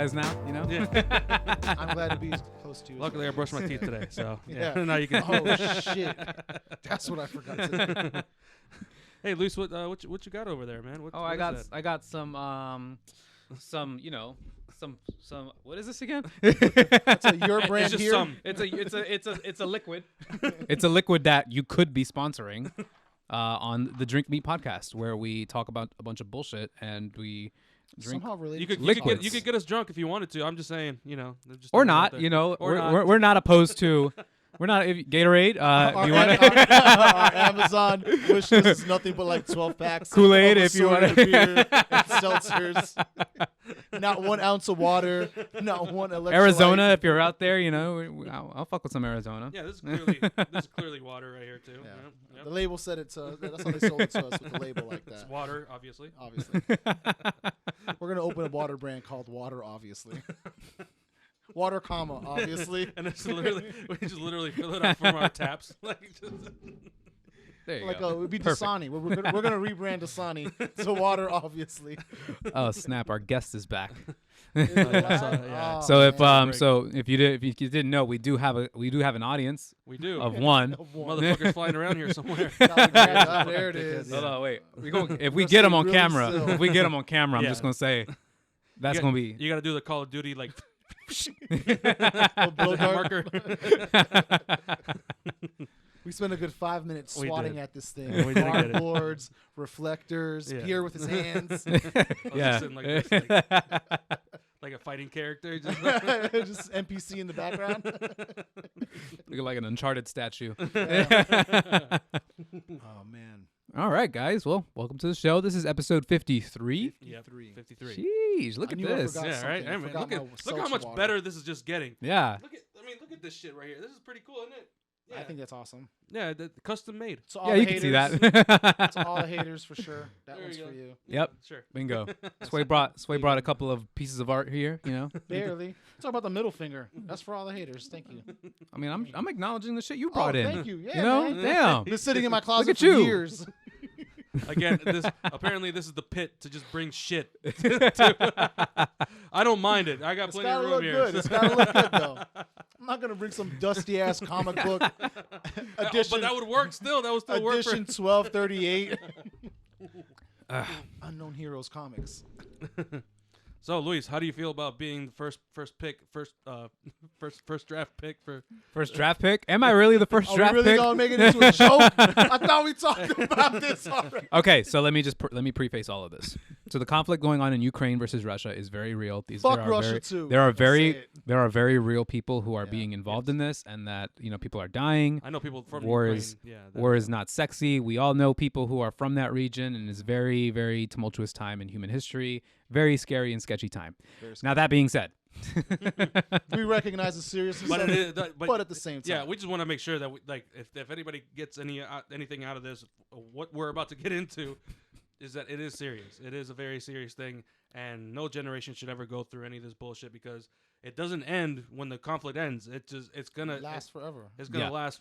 guys now, you know? Yeah. I'm glad to be close to you. Luckily, I brushed my teeth today, so Yeah. now you can. Oh shit! That's what I forgot to do. Hey, Luis, what you got over there, man? What I is that? got some you know some what is this again? That's your brand It's just here. some. It's a liquid. It's a liquid that you could be sponsoring on the DrinkMeet podcast, where we talk about a bunch of bullshit and we drink. Somehow related. liquids. You could get us drunk if you wanted to. I'm just saying, just Or throwing it out not, there. you know, Or not. we're not opposed to. We're not Gatorade. Our, you want our Amazon wish list is nothing but like 12 packs. Kool-Aid of if you want assorted beer and seltzers. Not 1 ounce of water. Not one electrolyte. Arizona, if you're out there, you know, I'll fuck with some Arizona. Yeah, this is clearly water right here too. Yeah. Yep. The label said it's. That's how they sold it to us with the label like It's that. water, obviously. Obviously, we're gonna open a water brand called Water. Obviously, water, comma obviously. And it's literally we just literally fill it up from our taps. Like just There you Like go. it would be Perfect. Dasani. We're gonna rebrand Dasani to water. Obviously. Oh snap! Our guest is back. yeah. Oh, So if man. if you didn't know, we do have an audience we do. of one. Motherfuckers flying around here somewhere. There it is. Hold on, wait. If we get him on really camera, still. if we get him on camera, I'm Yeah. just gonna say that's You gonna be. You got to do the Call of Duty like Blow dart. marker. We spent a good 5 minutes We swatting did. at this thing. Yeah, we did get it. Boards, reflectors, Yeah. beer with his hands. I was Yeah. just sitting like, this, like a fighting character. Just Just NPC in the background. Looking like an Uncharted statue. Oh man. All right, guys. Well, welcome to the show. This is episode 53. Yep, 53. Jeez, look I at knew I this. forgot. Yeah, right. something. I I mean, forgot look how my much seltzer better this is just getting. Yeah. Look at this shit right here. This is pretty cool, isn't it? Yeah. I think that's awesome. Yeah, the custom made. So all Yeah, the you can see haters- that. To all the haters for sure. That There one's you for go. you. Yep. Sure. Bingo. Sway brought a couple of pieces of art here, you know. Barely. Talk about the middle finger. That's for all the haters. Thank you. I mean, I'm acknowledging the shit you brought in. Thank you. Yeah, You know? man. Damn. Been sitting in my closet at for you. years. Again, apparently this is the pit to just bring shit. to- I don't mind it. I got It's plenty of gotta room look here. good. It's gotta look good though. I'm not gonna bring some dusty ass comic book edition. But that would work still. That would still work for edition 1238. Unknown Heroes comics. So, Luis, how do you feel about being the first draft pick for? First draft pick? Am I really the first Are draft we really pick? gonna make it into a joke? I thought we talked about this already. Okay, so let me just let me preface all of this. So the conflict going on in Ukraine versus Russia is very real. Fuck there are Russia very, too. There are Let's say very it. there are very real people who are Yeah. being involved in this, and that people are dying. I know people from War Ukraine. is- Yeah, War is not sexy. We all know people who are from that region, and it's very, very tumultuous time in human history. Very scary and sketchy time. Now that being said, We recognize the seriousness but of it it, is, but, but at the same time, yeah, we just want to make sure that if anybody gets anything out of this, what we're about to get into is that it is serious. It is a very serious thing, and no generation should ever go through any of this bullshit because it doesn't end when the conflict ends. It's gonna last forever. It's gonna Yeah. last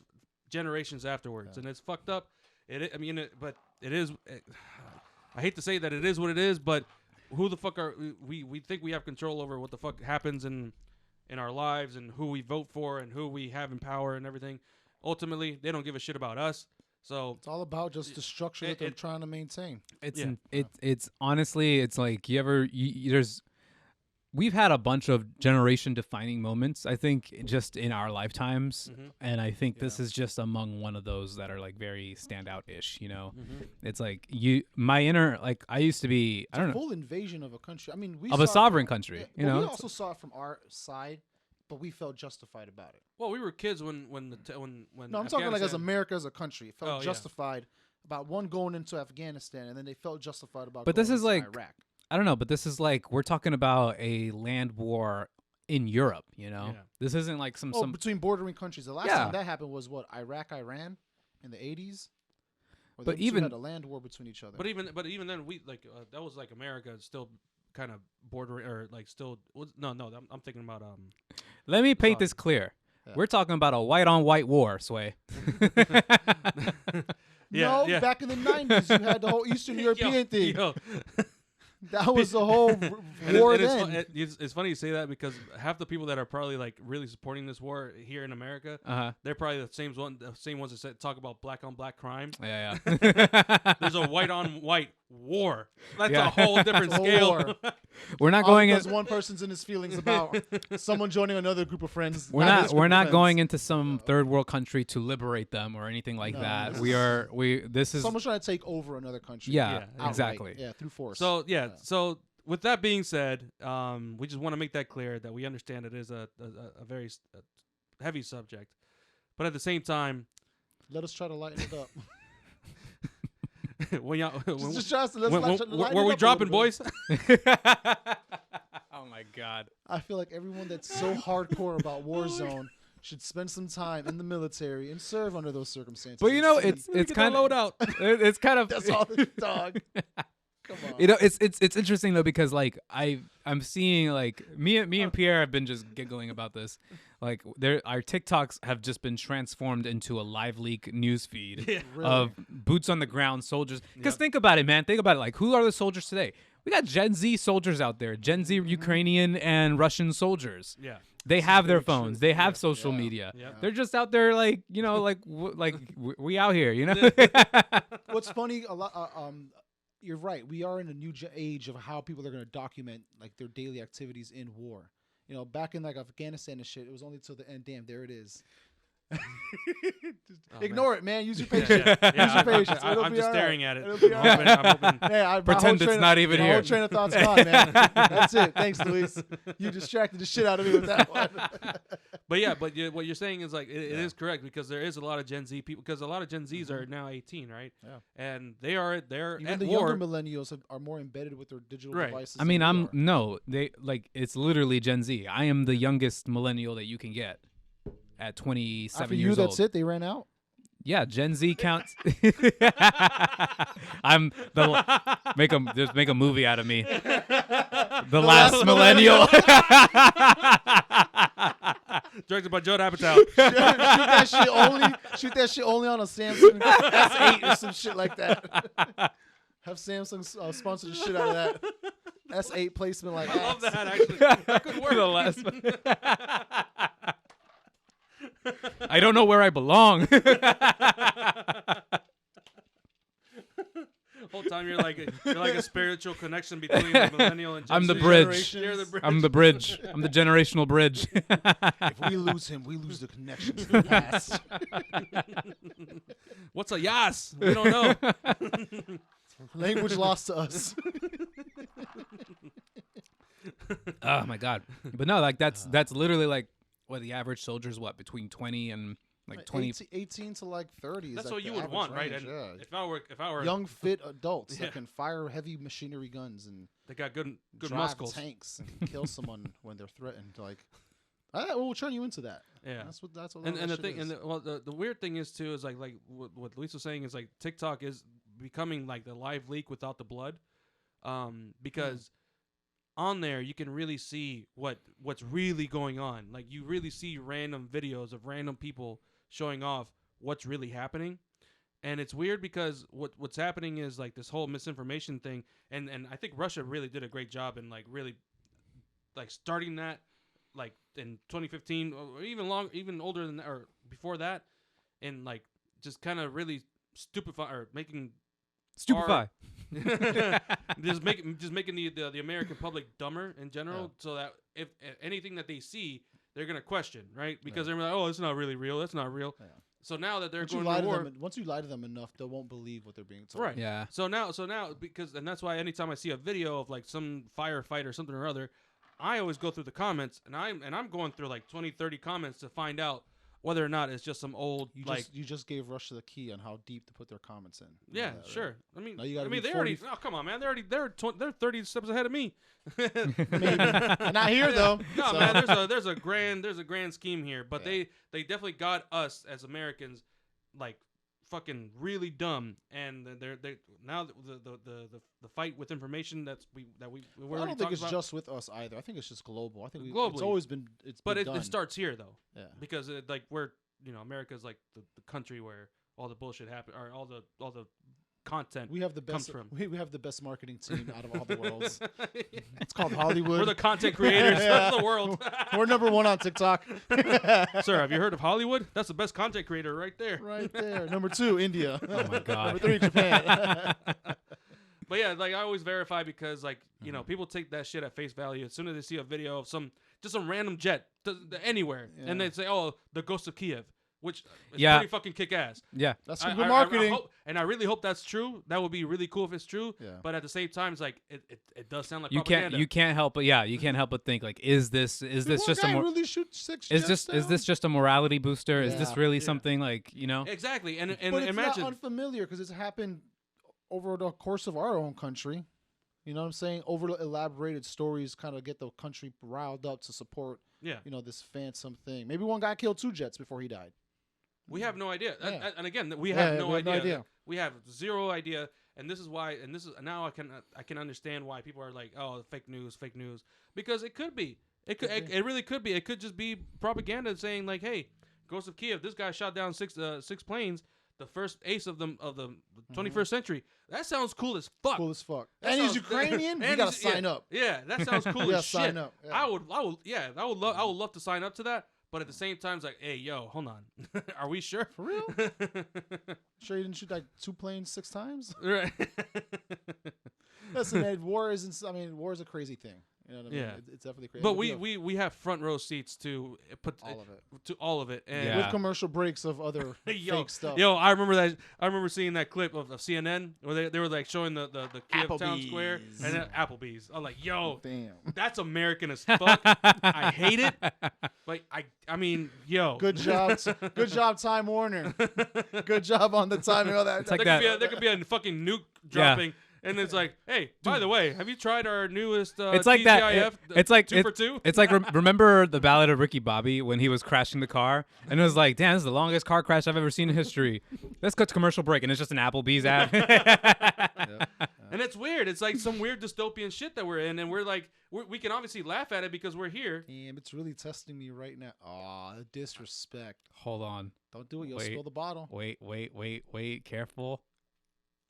generations afterwards, and it's fucked up. But it is. I hate to say that it is what it is, but who the fuck are we? We think we have control over what the fuck happens in our lives and who we vote for and who we have in power and everything. Ultimately, they don't give a shit about us. So It's all about just the structure that they're trying to maintain. it's Yeah. it's honestly, it's like we've had a bunch of generation defining moments, I think, just in our lifetimes. Mhm. And I think this is just among one of those that are like very standout-ish, Mhm. It's like I used to be, I don't know, Full invasion of a country. I mean, we of saw a it sovereign from- country, yeah, you but know? we It's- also saw it from our side, but we felt justified about it. Well, we were kids when No, I'm talking like as Afghanistan- America as a country. It felt Oh, yeah. justified about one going into Afghanistan, and then they felt justified about. But this going is into like- Iraq. I don't know, but this is like, we're talking about a land war in Europe, Yeah. This isn't like some Between bordering countries. The last Yeah. time that happened was what, Iraq, Iran, in the 80s. Or But them two even- had a land war between each other. But even then, we that was like America still kind of bordering or like still. No, I'm thinking about Let me paint Sorry. this clear. Yeah. We're talking about a white-on-white war, Sway. no, back in the 90s, you had the whole Eastern European thing. Yo, That was the whole And war it's, then. it's funny you say that because half the people that are probably like really supporting this war here in America, they're probably the same ones that talk about black on black crime. Yeah. There's a white on white war. That's Yeah. a whole different It's a scale. war. We're not going in. Because one person's in his feelings about someone joining another group of friends. We're his not. group We're of not friends. going into some third world country to liberate them or anything like No, that. this We is- are. This is. Someone's trying to take over another country. Yeah. Yeah, outright. Exactly. Yeah, through force. So so with that being said, we just want to make that clear that we understand it is a very heavy subject, but at the same time, let us try to lighten it up. when y'all Just try to, let's when, lighten where it we up a dropping, little bit. boys? Oh my God. I feel like everyone that's so hardcore about Warzone should spend some time in the military and serve under those circumstances. But you know, and see- it's kind of load out. It's kind of. that's all the dog. Come on. You know, it's interesting though because like I'm seeing like me and Pierre have been just giggling about this. Like our TikToks have just been transformed into a live leak news feed Yeah. Really? of boots on the ground soldiers. Because Yep. think about it, man. Think about it. Like, who are the soldiers today? We got Gen Z soldiers out there, Gen Z Ukrainian and Russian soldiers. Yeah. They have their very true. phones. They have Yeah. social Yeah. media. Yeah. They're just out there, like you know, we out here, you know. What's funny, a lot. You're right. We are in a new age of how people are going to document like their daily activities in war. You know, back in like Afghanistan and shit, it was only till the end. Damn, there it is. Oh, Ignore it, man. Use your Yeah, patience. yeah, yeah. Use your patience. It'll I'm be just all right. staring at it. It'll be all right. I'm hoping. Hey, my Pretend whole it's train of- not even my here. whole train of thought's gone, man. That's it. Thanks, Luis. You distracted the shit out of me with that one. But yeah, but what you're saying is like it is correct because there is a lot of Gen Z people because a lot of Gen Zs are now 18, right? Yeah. And they're Even at the war. younger millennials are more embedded with their digital Right. devices. I mean, than we are. it's literally Gen Z. I am the youngest millennial that you can get at 27 After years you, old. that's it. They ran out. Yeah, Gen Z counts. I'm just make a movie out of me. The last millennial. Directed by Joe Apatow. Shoot that shit only on a Samsung S8 or some shit like that. Have Samsung sponsor the shit out of that S8 placement like I love that. that actually. That could work. The last. I don't know where I belong. Whole time you're like a spiritual connection between the millennial and Gen I'm the Z. bridge. You're the bridge. I'm the bridge. I'm the generational bridge. If we lose him, we lose the connection to the past. What's a yas? We don't know. Language lost to us. Oh my God. But no, like that's literally like what the average soldier's between 20 and like 20. 18 to like 30 is That's like what you the would average want, right? range, And yeah. if I were Young, fit adults Yeah. that can fire heavy machinery guns and they got good drive muscles. tanks and kill someone when they're threatened. Like, we'll turn you into that. Yeah. That's what. And that the shit thing, is. and the weird thing is too is like what Luis was saying is like TikTok is becoming like the live leak without the blood, because on there you can really see what's really going on. Like you really see random videos of random people showing off what's really happening, and it's weird because what's happening is like this whole misinformation thing, and I think Russia really did a great job in like really like starting that like in 2015 or even older than that, or before that, and like just kind of really making Stupefy. just making the American public dumber in general, Yeah. so that if anything that they see, they're gonna question, right? Because they're like, oh, it's not really real. That's not real. Yeah. So now that they're Once you going lie to to war, them, once you lie to them enough, they won't believe what they're being told. right? Yeah. So now because that's why anytime I see a video of like some firefight or something or other, I always go through the comments and I'm going through like 20, 30 comments to find out whether or not it's just some old You just gave Russia the key on how deep to put their comments in. You know yeah, that, right? sure. I mean, Now you gotta be they 40 already. Oh, come on, man. They're 30 steps ahead of me. Maybe. Not here though. No, So- man. There's a grand scheme here, but Yeah. they definitely got us as Americans like fucking really dumb, and they're now the fight with information that we I already don't think talked it's about. just with us either. I think it's just global. I think it's Globally. always been. But been it done. starts here though, Yeah. because America's like the country where all the bullshit happen, or all the content. We have the comes best. from. We have the best marketing team out of all the worlds. It's called Hollywood. We're the content creators of the world. We're number one on TikTok. Sir, have you heard of Hollywood? That's the best content creator right there. Right there. Number 2, India. Oh my god. Number 3, Japan. But yeah, like I always verify because like you know people take that shit at face value as soon as they see a video of some random jet anywhere Yeah. and they say, oh, the Ghost of Kiev, which is Yeah. pretty fucking kick ass. Yeah. That's some good marketing. I really hope that's true. That would be really cool if it's true. Yeah. But at the same time, it's like it does sound like You propaganda. can't help but you can't help but think like, is this just a really shoot 6 is jets this just a morality booster? Is this Yeah. really something like, you know? Exactly, and But it's imagine not unfamiliar because it's happened over the course of our own country. You know what I'm saying? Over elaborated stories kind of get the country riled up to support, yeah. this phantom thing. Maybe one guy killed 2 jets before he died. We have no idea, Yeah. and again, we Yeah, have no we have no idea. idea. We have zero idea, and this is why. And this is now I can understand why people are like, oh, fake news, because it could be. It really could be. It could just be propaganda saying like, hey, Ghost of Kiev, this guy shot down 6 planes, the first ace of the 21st century. That sounds cool as fuck. Cool as fuck. That And he's sounds- Ukrainian. and You gotta he's- sign up. Yeah, that sounds cool You as gotta shit. sign up. Yeah. I would love to sign up to that. But at the same time, it's like, hey, yo, hold on. Are we sure? For real? Sure you didn't shoot like 2 planes 6 times? Right. Listen, man, war is a crazy thing. You know what I mean? Yeah. It's definitely crazy. But We we have front row seats to put all of it. to all of it. And Yeah. With commercial breaks of other fake stuff. Yo, I remember that. I remember seeing that clip of CNN where they were like showing the Kiev town square Applebee's. and then Applebee's. I'm like, yo, Damn. that's American as fuck. I hate it. But I mean, yo, Good job. Good job, Time Warner. Good job on the timing of that. It's like there that- could be a fucking nuke dropping. And it's like, hey, by the way, have you tried our newest It's like that. TGIF, It's like 2 for 2? It's like remember the Ballad of Ricky Bobby when he was crashing the car and it was like, damn, this is the longest car crash I've ever seen in history. Let's go to commercial break and it's just an Applebee's ad. And it's weird. It's like some weird dystopian shit that we're in, and we're like, we can obviously laugh at it because we're here. Damn, it's really testing me right now. Aw, the disrespect. Hold on. Don't do it. You'll Wait. spill the bottle. Wait. Careful.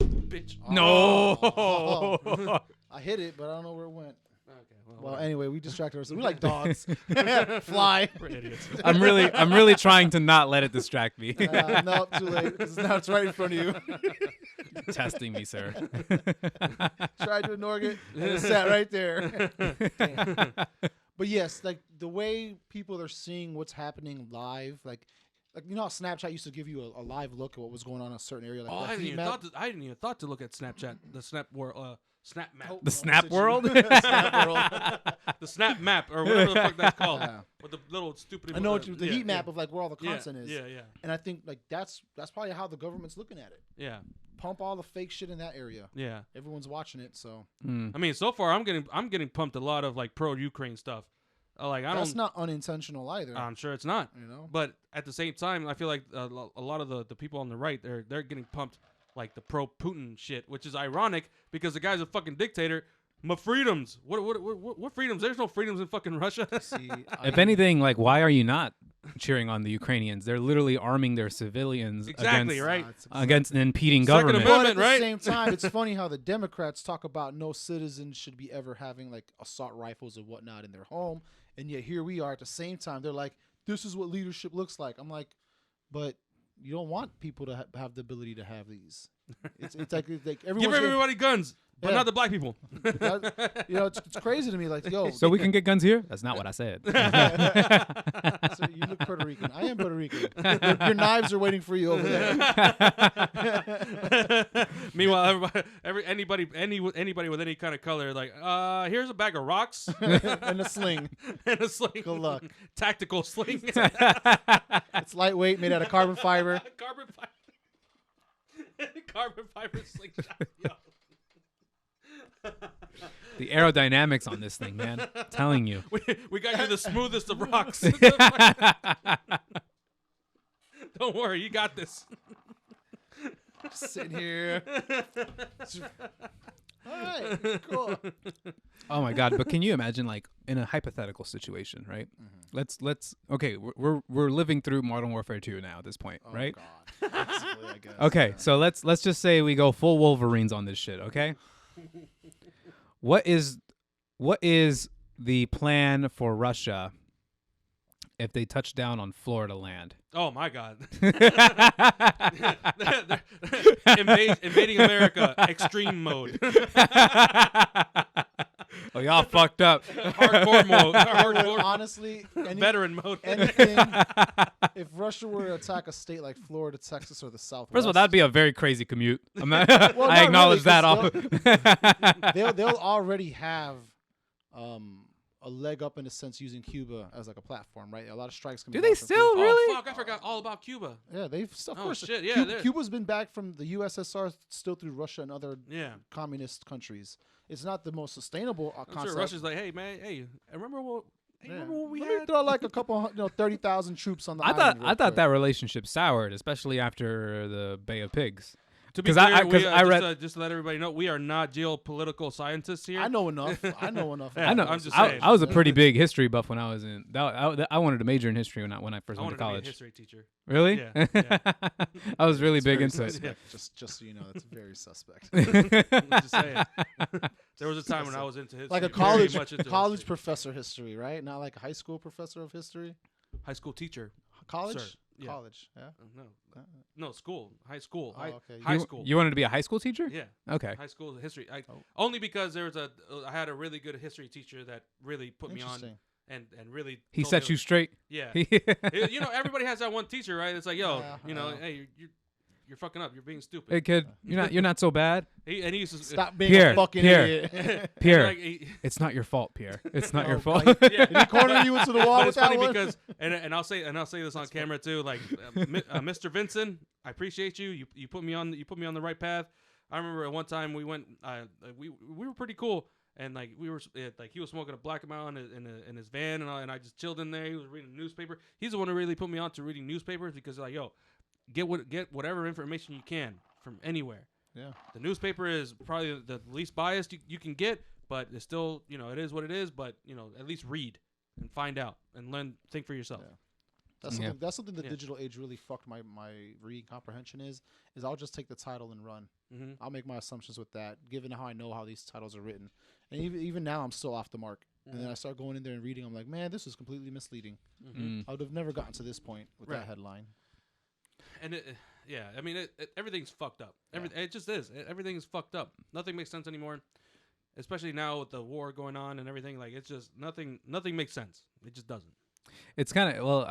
Bitch. No. Oh. I hit it, but I don't know where it went. Okay. Well, anyway, we distracted ourselves. We like dogs. Fly. We're idiots. I'm really trying to not let it distract me. No, too late. 'Cause now it's right in front of you. Testing me, sir. Tried to ignore it, and it sat right there. Damn. But yes, like the way people are seeing what's happening live, like you know how Snapchat used to give you a live look at what was going on in a certain area. Like Oh, that I didn't heat even map. thought to look at Snapchat, the Snap world, Snap map, Oh, The no, Snap it's a- world? Snap world. the Snap map, or whatever the fuck that's called, Yeah. with the little stupid. I know what the heat map of like where all the yeah, content is. Yeah. And I think like that's probably how the government's looking at it. Yeah. Pump all the fake shit in that area. Yeah. Everyone's watching it, so Mm. I mean, so far I'm getting pumped a lot of like pro Ukraine stuff. Like I that's don't. not unintentional either. I'm sure it's not. You know, But at the same time, I feel like a lot of the people on the right, they're getting pumped like the pro Putin shit, which is ironic because the guy's a fucking dictator. My freedoms. What freedoms? There's no freedoms in fucking Russia. see, If anything, like, why are you not cheering on the Ukrainians? They're literally arming their civilians Exactly, against, right? against an impeding Second government. Amendment. but at the right? same time, it's funny how the Democrats talk about no citizens should be ever having like assault rifles or whatnot in their home, and yet here we are at the same time. They're like, "This is what leadership looks like." I'm like, but you don't want people to have the ability to have these. It's like Give everyone's everybody guns, but Yeah. not the black people. it's crazy to me. Like, yo, So we can get guns here? That's not what I said. so you look Puerto Rican. I am Puerto Rican. Your knives are waiting for you over there. Meanwhile, anybody with any kind of color, like, here's a bag of rocks And a sling. and a sling. Good luck. Tactical sling. It's lightweight, made out of carbon fiber. Carbon fiber. Carbon fiber slingshot. Yo. The aerodynamics on this thing, man. Telling you. We got you the smoothest of rocks. Don't worry, you got this. Sitting here. All right, cool. Oh my God. But can you imagine, like, in a hypothetical situation, right? let's okay, we're living through Modern Warfare 2 now at this point, Oh, right? God. Basically, I guess. Okay, yeah. so let's just say we go full Wolverines on this shit, okay? What is the plan for Russia if they touch down on Florida land? Oh my God! Invading America, extreme mode, Oh, y'all fucked up. hardcore mode, hardcore, Honestly, veteran mode. anything. If Russia were to attack a state like Florida, Texas, or the Southwest, First of all, that'd be a very crazy commute. I'm not, Well, I not acknowledge really, that. they'll already have a leg up in a sense using Cuba as like a platform, right? A lot of strikes can Do be they launched from still Cuba. really? Oh fuck! I forgot all about Cuba. Yeah, they've of Oh, course. shit, yeah, Cuba, they're- Cuba's been back from the USSR still through Russia and other Yeah, communist countries. It's not the most sustainable I'm concept. sure Russia's like, hey man, hey, remember what? Hey, Yeah. remember what we Let had? me throw like a couple, 30,000 troops on the I island. thought that relationship soured, especially after the Bay of Pigs. To be 'Cause clear, I read- just to let everybody know, we are not geopolitical scientists here. I know enough. I know enough. Yeah, I know. I'm just I, saying. I was a pretty big history buff when I was in. I wanted to major in history when I first I went wanted to to be a college. history teacher. Really? Yeah, yeah. I was really It's big very into it. suspect. Just so you know, that's very suspect. I'm just saying. There was a time when I was into history. Like a very much into college history. professor history, right? Not like a high school professor of history. high school teacher. College, Sir, yeah. college, yeah. No, school, high school, Oh, okay. high you, school. You wanted to be a high school teacher? Yeah, Okay. high school history. Oh. Only because there was I had a really good history teacher that really put me on Interesting. and really. He told set me- you straight. Yeah. yeah. You know, everybody has that one teacher, right? It's like, yo, Yeah, you know, yeah. hey, you're fucking up. You're being stupid. Hey kid, you're not so bad. And he used to Stop being Pierre, a fucking Pierre. idiot. Pierre, Like, it's not your fault, Pierre. It's not your Oh, fault. God. yeah. Did he corner you into the wall But with it's funny that one? because, and I'll say this on camera too. Like, Mr. Vincent, I appreciate you. You put me on the right path. I remember at one time we went. We were pretty cool, and like we were like he was smoking a black amount in his van, and I just chilled in there. He was reading a newspaper. He's the one who really put me on to reading newspapers because like, yo, get whatever information you can from anywhere. Yeah. The newspaper is probably the least biased you can get, but it's still, you know, it is what it is. But you know, at least read and find out and learn, think for yourself. Yeah. That's something the digital age really fucked my reading comprehension is I'll just take the title and run. Mm-hmm. I'll make my assumptions with that, given how I know how these titles are written. And even now, I'm still off the mark. And then I start going in there and reading. I'm like, man, this is completely misleading. Mm. I would have never gotten to this point with Right. that headline. And yeah, I mean, everything's fucked up. It just is. Everything is fucked up. Nothing makes sense anymore, especially now with the war going on and everything. Like, it's just nothing makes sense. It just doesn't. It's kind of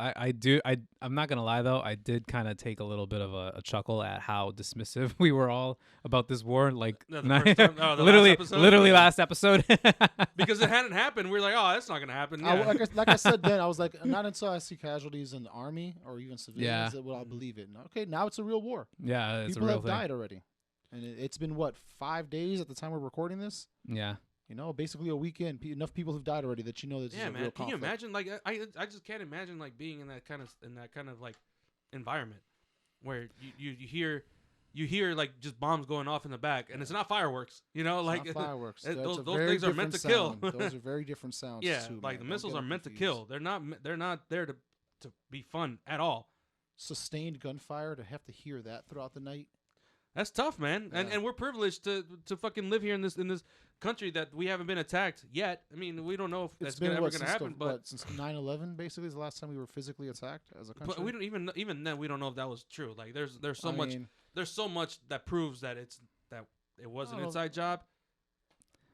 I'm not gonna lie though, I did kind of take a little bit of a chuckle at how dismissive we were all about this war. Like No, the first time- oh, the literally, last episode? literally Yeah. last episode. Because it hadn't happened. We're like, oh, that's not gonna happen. Yeah. Like I said then, I was like, not until I see casualties in the army or even civilians that will I believe it. And, okay, now it's a real war. Yeah, it's People a real have thing. died already. And it's been, 5 days at the time we're recording this? Yeah. You know, basically a weekend. Enough people have died already that you know this is a Yeah, real man. Can you conflict. imagine? Like, I just can't imagine like being in that kind of like environment where you hear like just bombs going off in the back, and it's not fireworks. You know, It's like not fireworks. those That's a those very things are meant to kill. different sound. Those are very different sounds. Yeah, too, like man. the missiles Don't are get meant to confused. kill. They're not there to be fun at all. Sustained gunfire to have to hear that throughout the night. That's tough, man. Yeah. And we're privileged to fucking live here in this country that we haven't been attacked yet. I mean, we don't know if that's been ever what, going to since happen, but since 9/11 basically is the last time we were physically attacked as a country. we don't even then we don't know if that was true. Like there's so I much mean, there's so much that proves that it was I an don't know. inside job.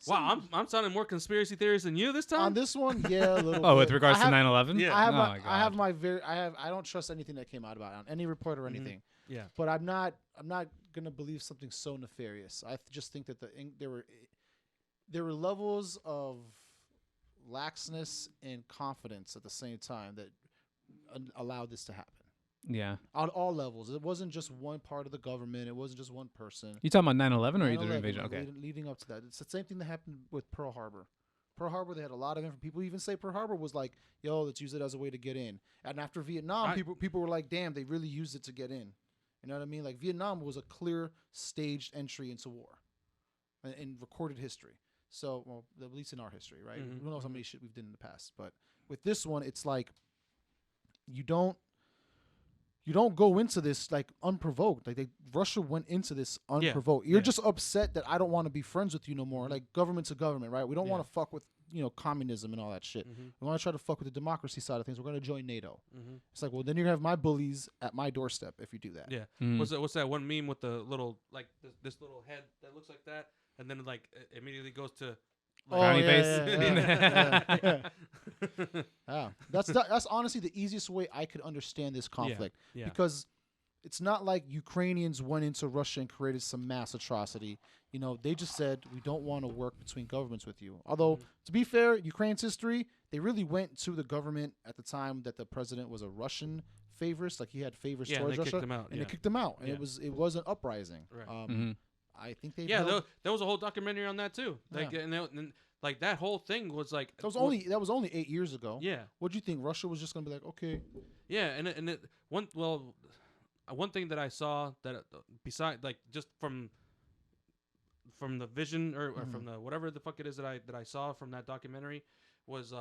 Wow, I'm sounding more conspiracy theorist than you this time. on this one, yeah, a little. Oh, bit. with regards I to have, 9/11. Yeah. I have Oh my, my I have God. my I don't trust anything that came out about it on any report or anything. Yeah. But I'm not gonna believe something so nefarious. I just think that there were levels of laxness and confidence at the same time that allowed this to happen Yeah. on all levels. It wasn't just one part of the government. It wasn't just one person. You talking about 9/11 or you did 9/11, invasion? Okay. leading up to that, it's the same thing that happened with Pearl Harbor. Pearl Harbor, they had a lot of different people. Even say Pearl Harbor was like, "Yo, let's use it as a way to get in." And after Vietnam, people were like, "Damn, they really used it to get in." You know what I mean? Like Vietnam was a clear staged entry into war, in recorded history. So, well, at least in our history, right? Mhm. Who knows how many shit we've done in the past, but With this one, it's like you don't go into this like unprovoked. Like Russia went into this unprovoked. You're just upset that I don't want to be friends with you no more. Like government to government, right? We don't want to fuck with communism and all that shit. We want to try to fuck with the democracy side of things. We're going to join NATO. It's like, well, then you're gonna have my bullies at my doorstep if you do that. Yeah. Mm. What's that one meme with the little like this little head that looks like that, and then like it immediately goes to. Frowny face. Yeah. That's honestly the easiest way I could understand this conflict because it's not like Ukrainians went into Russia and created some mass atrocity. They just said we don't want to work between governments with you. Although to be fair, Ukraine's history, they really went to the government at the time that the president was a Russian favorite, like he had favors towards Russia, and they kicked him out, and it was an uprising. Right. I think they there was a whole documentary on that too. Like and like that whole thing was like that was only 8 years ago. Yeah. What do you think? Russia was just gonna be like, okay. Yeah, one thing that I saw that beside like just from the vision or from the whatever the fuck it is that I saw from that documentary was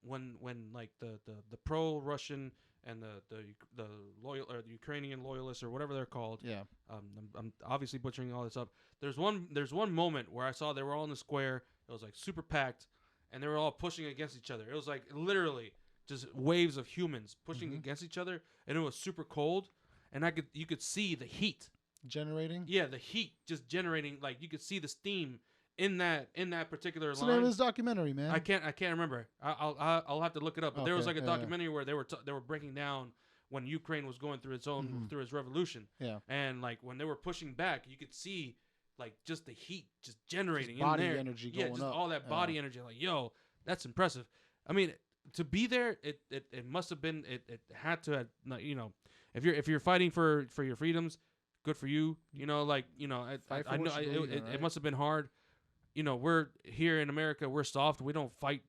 when like the pro Russian and the loyal or the Ukrainian loyalists or whatever they're called. Yeah. I'm obviously butchering all this up. There's one moment where I saw they were all in the square. It was like super packed, and they were all pushing against each other. It was like literally just waves of humans pushing against each other, and it was super cold, and you could see the heat generating. Yeah, the heat just generating. Like you could see the steam in that particular line. What's the name of this documentary, man? I can't remember. I'll have to look it up. But there was like a documentary where they were breaking down when Ukraine was going through its own through its revolution. Yeah. And like when they were pushing back, you could see like just the heat just generating just body in there. energy yeah, going just up. all that body energy. Like, yo, that's impressive. I mean, to be there, it must have been it had to have, if you're fighting for your freedoms, good for you. I know it must have been hard. We're here in America, we're soft. We don't fight.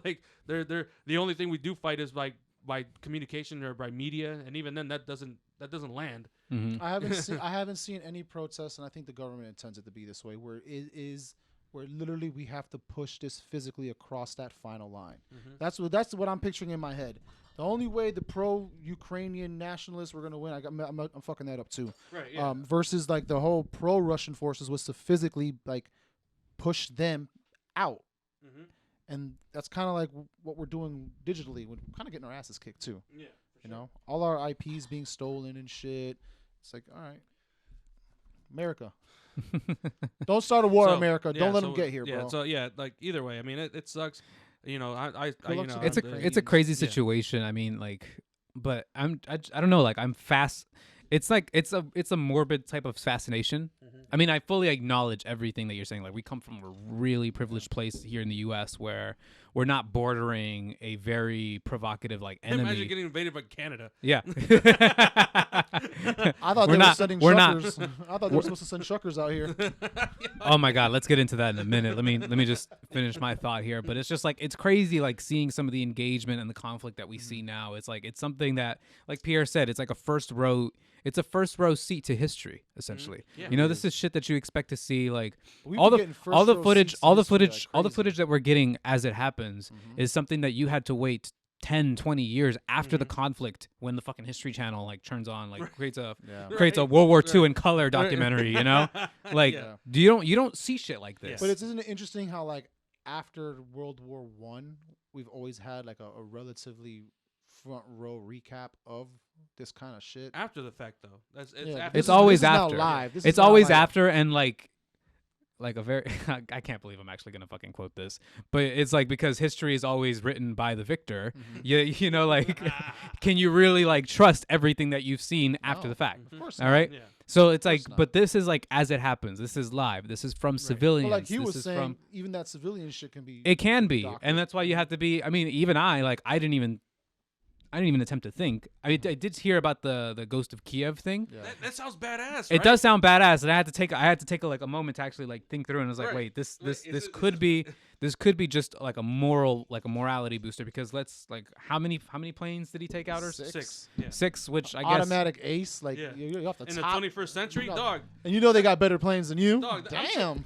Like they're the only thing we do fight is like by communication or by media, and even then that doesn't land. I haven't seen any protests, and I think the government intends it to be this way, where where literally we have to push this physically across that final line. That's what I'm picturing in my head. The only way the pro-Ukrainian nationalists were gonna win, I'm fucking that up too. Right. Yeah. Versus like the whole pro-Russian forces was to physically like push them out. And that's kind of like what we're doing digitally. We're kind of getting our asses kicked too. Yeah. All our IPs being stolen and shit. It's like, all right, America, don't start a war, America. Don't let them get here, bro. So like either way, I mean, it sucks. It's a crazy situation. I mean, like, but I don't know. Like, I'm fast. It's like it's a morbid type of fascination. I mean, I fully acknowledge everything that you're saying. Like, we come from a really privileged place here in the U.S. where we're not bordering a very provocative like enemy. Imagine getting invaded by Canada. Yeah. I thought they were sending truckers. I thought they were supposed to send truckers out here. Oh my God, let's get into that in a minute. Let me just finish my thought here. But it's just like it's crazy, like seeing some of the engagement and the conflict that we see now. It's like it's something that, like Pierre said, it's like a first row. It's a first row seat to history, essentially. Yeah. This is shit that you expect to see, like all the footage that we're getting as it happens is something that you had to wait 10, 20 years after the conflict when the fucking History Channel like turns on, like creates a World War II in color documentary, Like you don't see shit like this. But isn't it interesting how like after World War I, we've always had like a relatively front row recap of this kind of shit after the fact, though. It's always after. It's always after, and like a very I can't believe I'm actually gonna fucking quote this, but it's like because history is always written by the victor. Like can you really like trust everything that you've seen after the fact? Of course all right. Yeah. So it's like, but this is like as it happens. This is live. This is from civilians. Well, like he was saying, even that civilian shit can be. It can be, and that's why you have to be. I mean, even I didn't even attempt to think. I did hear about the Ghost of Kiev thing. Yeah. That sounds badass. It does sound badass, and I had to take like a moment to actually like think through, and I was like, wait, this could be just like a morality booster, because how many planes did he take out? Or 6. Yeah. 6, which I guess automatic ace, like you're off the in top. the 21st century, dog. And they got better planes than you. Dog, damn.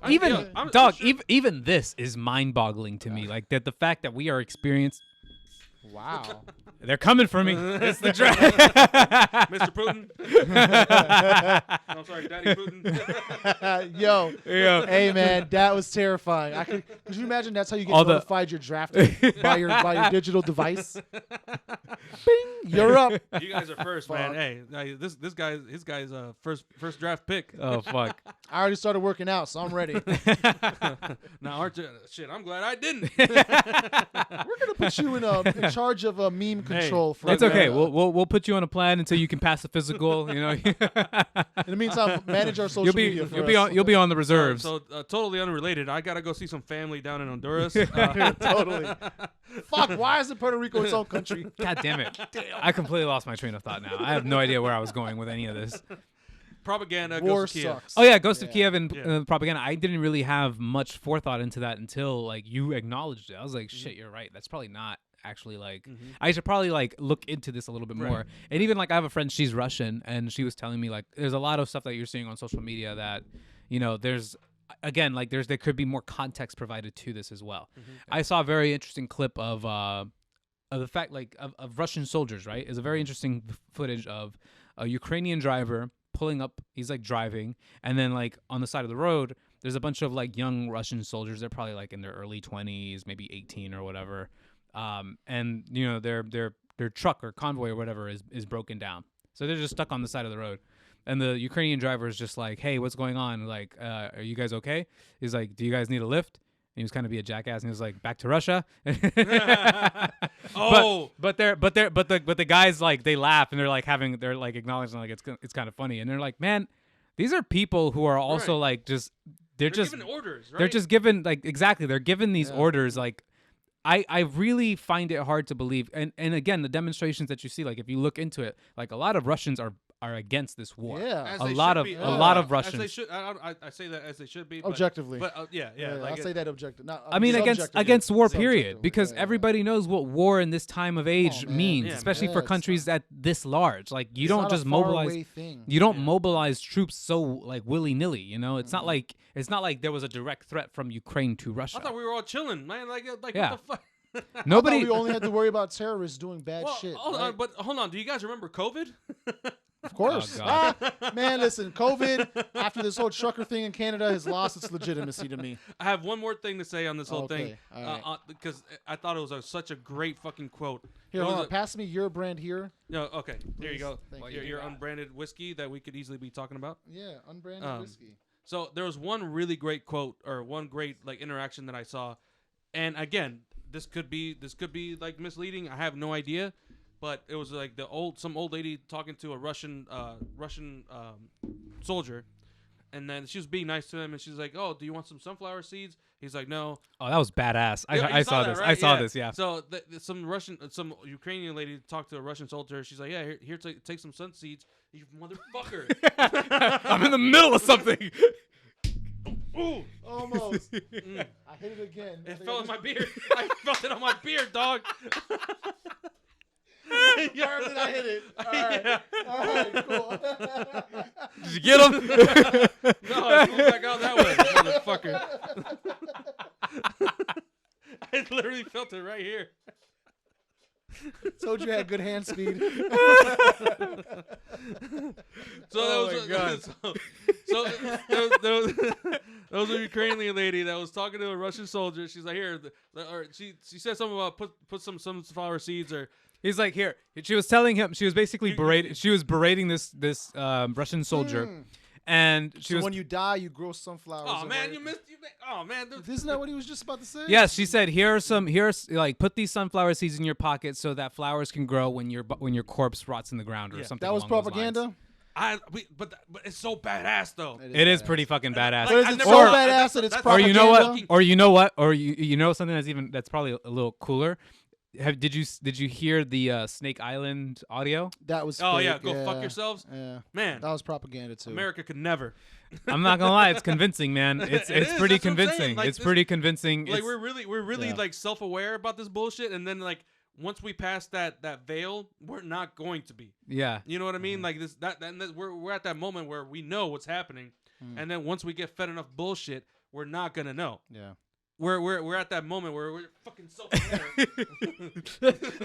Even this is mind-boggling to me. Like that, the fact that we are experienced. Wow. They're coming for me. It's the draft. Mr. Putin. No, I'm sorry, Daddy Putin. Yo. Yeah. Hey man, that was terrifying. Could you imagine that's how you get All the- notified you're drafted by your digital device? Bing, you're up. You guys are first, man. Hey, his guy's first draft pick. Oh fuck. I already started working out, so I'm ready. Now, aren't you? Shit, I'm glad I didn't. We're gonna put you in charge of meme control. For It's okay. We'll put you on a plan until you can pass the physical. You know. In the meantime, manage our social media. For you'll be on the reserves. So totally unrelated. I gotta go see some family down in Honduras. Totally. Fuck. Why isn't Puerto Rico its own country? God damn it. I completely lost my train of thought now. I have no idea where I was going with any of this. Propaganda War goes to Kiev. sucks. Oh yeah, Ghost of Yeah. Kiev and propaganda. I didn't really have much forethought into that until like you acknowledged it. I was like, shit, you're right. That's probably not actually like. I should probably like look into this a little bit more. And even like I have a friend, she's Russian, and she was telling me like there's a lot of stuff that you're seeing on social media that, you know, there's again like there could be more context provided to this as well. I saw a very interesting clip of the fact like of Russian soldiers. Right, is a very interesting footage of a Ukrainian driver pulling up. He's like driving, and then like on the side of the road there's a bunch of like young Russian soldiers. They're probably like in their early 20s, maybe 18 or whatever, and you know their truck or convoy or whatever is broken down, so they're just stuck on the side of the road, and the Ukrainian driver is just like, hey, what's going on, like are you guys okay? He's like, do you guys need a lift? And he was kind of be a jackass, and he was like, back to Russia. Oh, but the guys like they laugh and they're like acknowledging like it's kind of funny, and they're like, man, these are people who are also like just they're just giving orders, right? they're just given like exactly they're given these orders like. I really find it hard to believe, and again the demonstrations that you see, like if you look into it, like a lot of Russians are against this war. Yeah. As a they lot should of be. a lot of As Russians. they should. I say that as they should be. But, Objectively. But yeah. Like I'll say that objective. Not, I mean subjectively. against war period, Subjectively. because Yeah. everybody knows what war in this time of age man. means, Yeah, especially man. for Yeah, it's countries that this large. Like you It's don't not a just mobilize. faraway thing. You don't mobilize troops so like willy nilly. You know, it's not like there was a direct threat from Ukraine to Russia. I thought we were all chilling, man. Like Yeah. what the fuck? Nobody. We only had to worry about terrorists doing bad Well, shit. hold right? on, but hold on. Do you guys remember COVID? Of course. Oh, God. Man, listen, COVID, after this whole trucker thing in Canada, has lost its legitimacy to me. I have one more thing to say on this whole thing, Okay, all right. because I thought it was such a great fucking quote. Here, It hold was on. Pass me your brand here. No, okay, there you go. Thank Your, you. your unbranded whiskey that we could easily be talking about. Yeah, unbranded whiskey. So there was one really great quote or one great like interaction that I saw, and again, this could be like misleading. I have no idea, but it was like some old lady talking to a Russian soldier, and then she was being nice to him, and she's like, "Oh, do you want some sunflower seeds?" He's like, "No." Oh, that was badass. Yeah, I you saw that, this. right? I saw this. Yeah. So some Ukrainian lady talked to a Russian soldier. She's like, "Yeah, here take some sun seeds, you motherfucker." I'm in the middle of something. Ooh. Almost. I hit it again. It fell in my beard. I felt it on my beard, dog. Where did I hit it? All right. Yeah. All right, cool. Did you get him? No, it flew back out that way, motherfucker. I literally felt it right here. Told you I had good hand speed. So Oh that my God. there was a Ukrainian lady that was talking to a Russian soldier. She's like, "Here," or she said something about put some sunflower seeds or. He's like, here. She was telling him. She was basically berating. She was berating this Russian soldier, and she So was. when you die, you grow sunflowers. Oh and man, what- you missed. Oh man, Isn't that what he was just about to say? Yes, she said, here's like put these sunflower seeds in your pocket so that flowers can grow when your corpse rots in the ground or something. That was along those lines. propaganda. but it's so badass though. It is pretty fucking badass. But is I it never- so or- badass that it's that's- Or you know propaganda? what? Or you know what? Or you know something that's probably a little cooler. Did you hear the Snake Island audio? That was. Oh fake, yeah, go fuck yourselves, Yeah, man. that was propaganda too. America could never. I'm not gonna lie, it's convincing, man. It's It is, pretty that's what I'm saying. convincing. Like, It's this- pretty convincing. Like It's- we're really Yeah. like self-aware about this bullshit, and then like once we pass that veil, we're not going to be. yeah. You know what I mean? Like we're at that moment where we know what's happening, and then once we get fed enough bullshit, we're not gonna know. Yeah. we're at that moment where we're fucking so.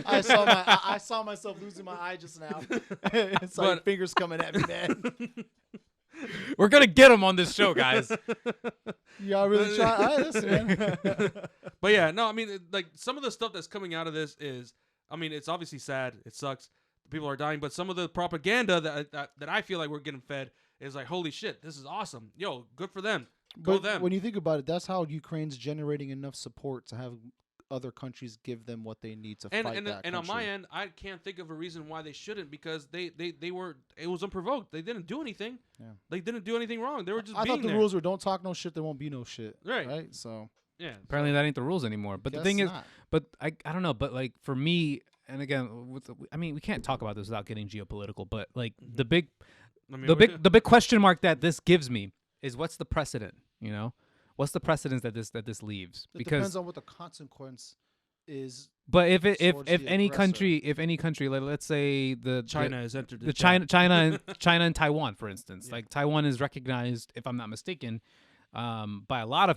I saw myself losing my eye just now. It's like But- fingers coming at me, man. We're gonna get him on this show, guys. Y'all really try? All right, listen, man. But yeah, no, I mean, like some of the stuff that's coming out of this is, I mean, it's obviously sad. It sucks. People are dying, but some of the propaganda that I feel like we're getting fed is like, holy shit, this is awesome. Yo, good for them. Go But them. when you think about it, that's how Ukraine's generating enough support to have other countries give them what they need to fight that country. And on my end, I can't think of a reason why they shouldn't, because they were, it was unprovoked. They didn't do anything. Yeah. They didn't do anything wrong. They were just I being thought the there. rules were don't talk no shit, there won't be no shit. Right. So Yeah. Apparently that ain't the rules anymore. But the guess thing is, not. but I don't know. But like for me, and again, I mean, we can't talk about this without getting geopolitical. But like the big, I mean, the big question mark that this gives me is what's the precedent? You know, what's the precedence that this leaves? It depends on what the consequence is. But if towards if the any aggressor. country, like, let's say China has entered the China and Taiwan, for instance, like Taiwan is recognized, if I'm not mistaken, by a lot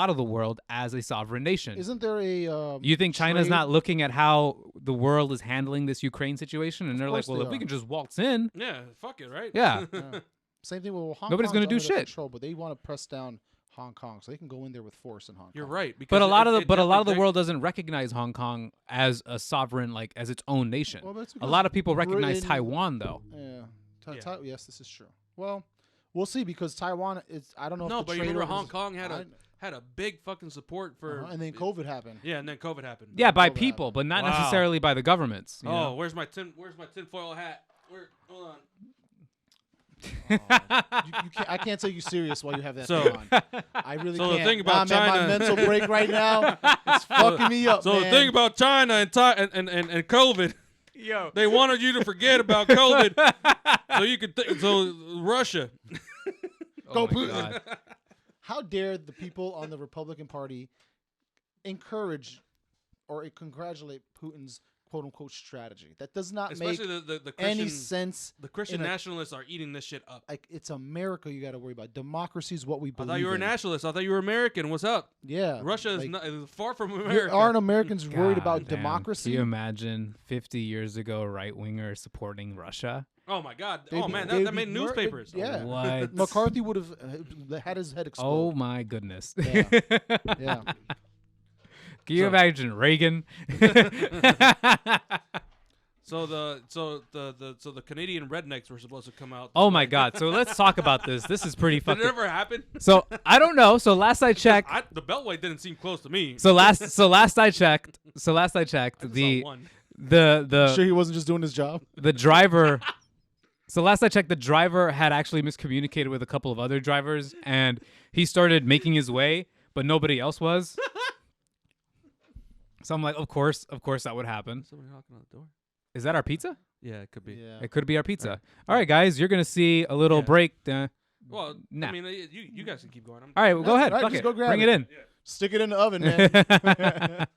of the world as a sovereign nation. Isn't there a You think China's trade- not looking at how the world is handling this Ukraine situation, and they're like, course well, they if we are. can just waltz in, Yeah, fuck it, right? yeah. Yeah. Same thing with Hong Nobody's Kong's gonna do under their shit. Control, but they want to press down Hong Kong, so they can go in there with force in Hong Kong. You're right. But Because a lot of the it world definitely- doesn't recognize Hong Kong as a sovereign, like as its own nation. Well, that's A because lot of people recognize Britain- Taiwan, though. Yeah. Yeah. Yes, this is true. Well, we'll see, because Taiwan is. I don't know. No, if the but you trade remember orders- Hong Kong had I- had a big fucking support for, and then COVID happened. Yeah, and then COVID happened. Yeah, by COVID people, happened. but not Wow. necessarily by the governments. You Oh, know? where's my tinfoil hat? Hold on. You can't, I can't take you serious while you have that So- thing on. I really so the can't. thing about man, my China- mental break right now is fucking me up. So man. the thing about China and COVID, Yo, they wanted you to forget about COVID, so you could so Russia. Go oh my Putin. God. How dare the people on the Republican Party encourage or congratulate Putin's quote unquote strategy? That does not make Especially the any Christian sense. the Christian in a- nationalists are eating this shit up. Like, it's America you got to worry about. Democracy is what we I believe thought you were a in. nationalist. I thought you were American. What's up? Yeah. Russia is like, not, is far from here- America. Aren't Americans worried God about damn. democracy? Can you imagine 50 years ago, right wingers supporting Russia? Oh my God! They'd Oh be- man, they'd that be made newspapers. Yeah. What? McCarthy would have had his head Oh explode. my goodness. Yeah. Yeah. Can you So- imagine Reagan? So the Canadian rednecks were supposed to come out. Oh my God. So let's talk about this. This is pretty Did fucking. it ever happen? So I don't know. So last I checked. The Beltway didn't seem close to me. So last I checked. I just saw one. Sure he wasn't just doing his job? the driver. So last I checked, the driver had actually miscommunicated with a couple of other drivers, and he started making his way, but nobody else was. So I'm like, of course that would happen. Somebody knocking on the door. Is that our pizza? Yeah, it could be. Yeah. It could be our pizza. All right, guys, you're gonna see a little Yeah. break. Well, Nah. I mean, you guys can keep going. All right, well, go ahead. All right, Fuck just it. go grab Bring it. it in. Stick it in the oven, man.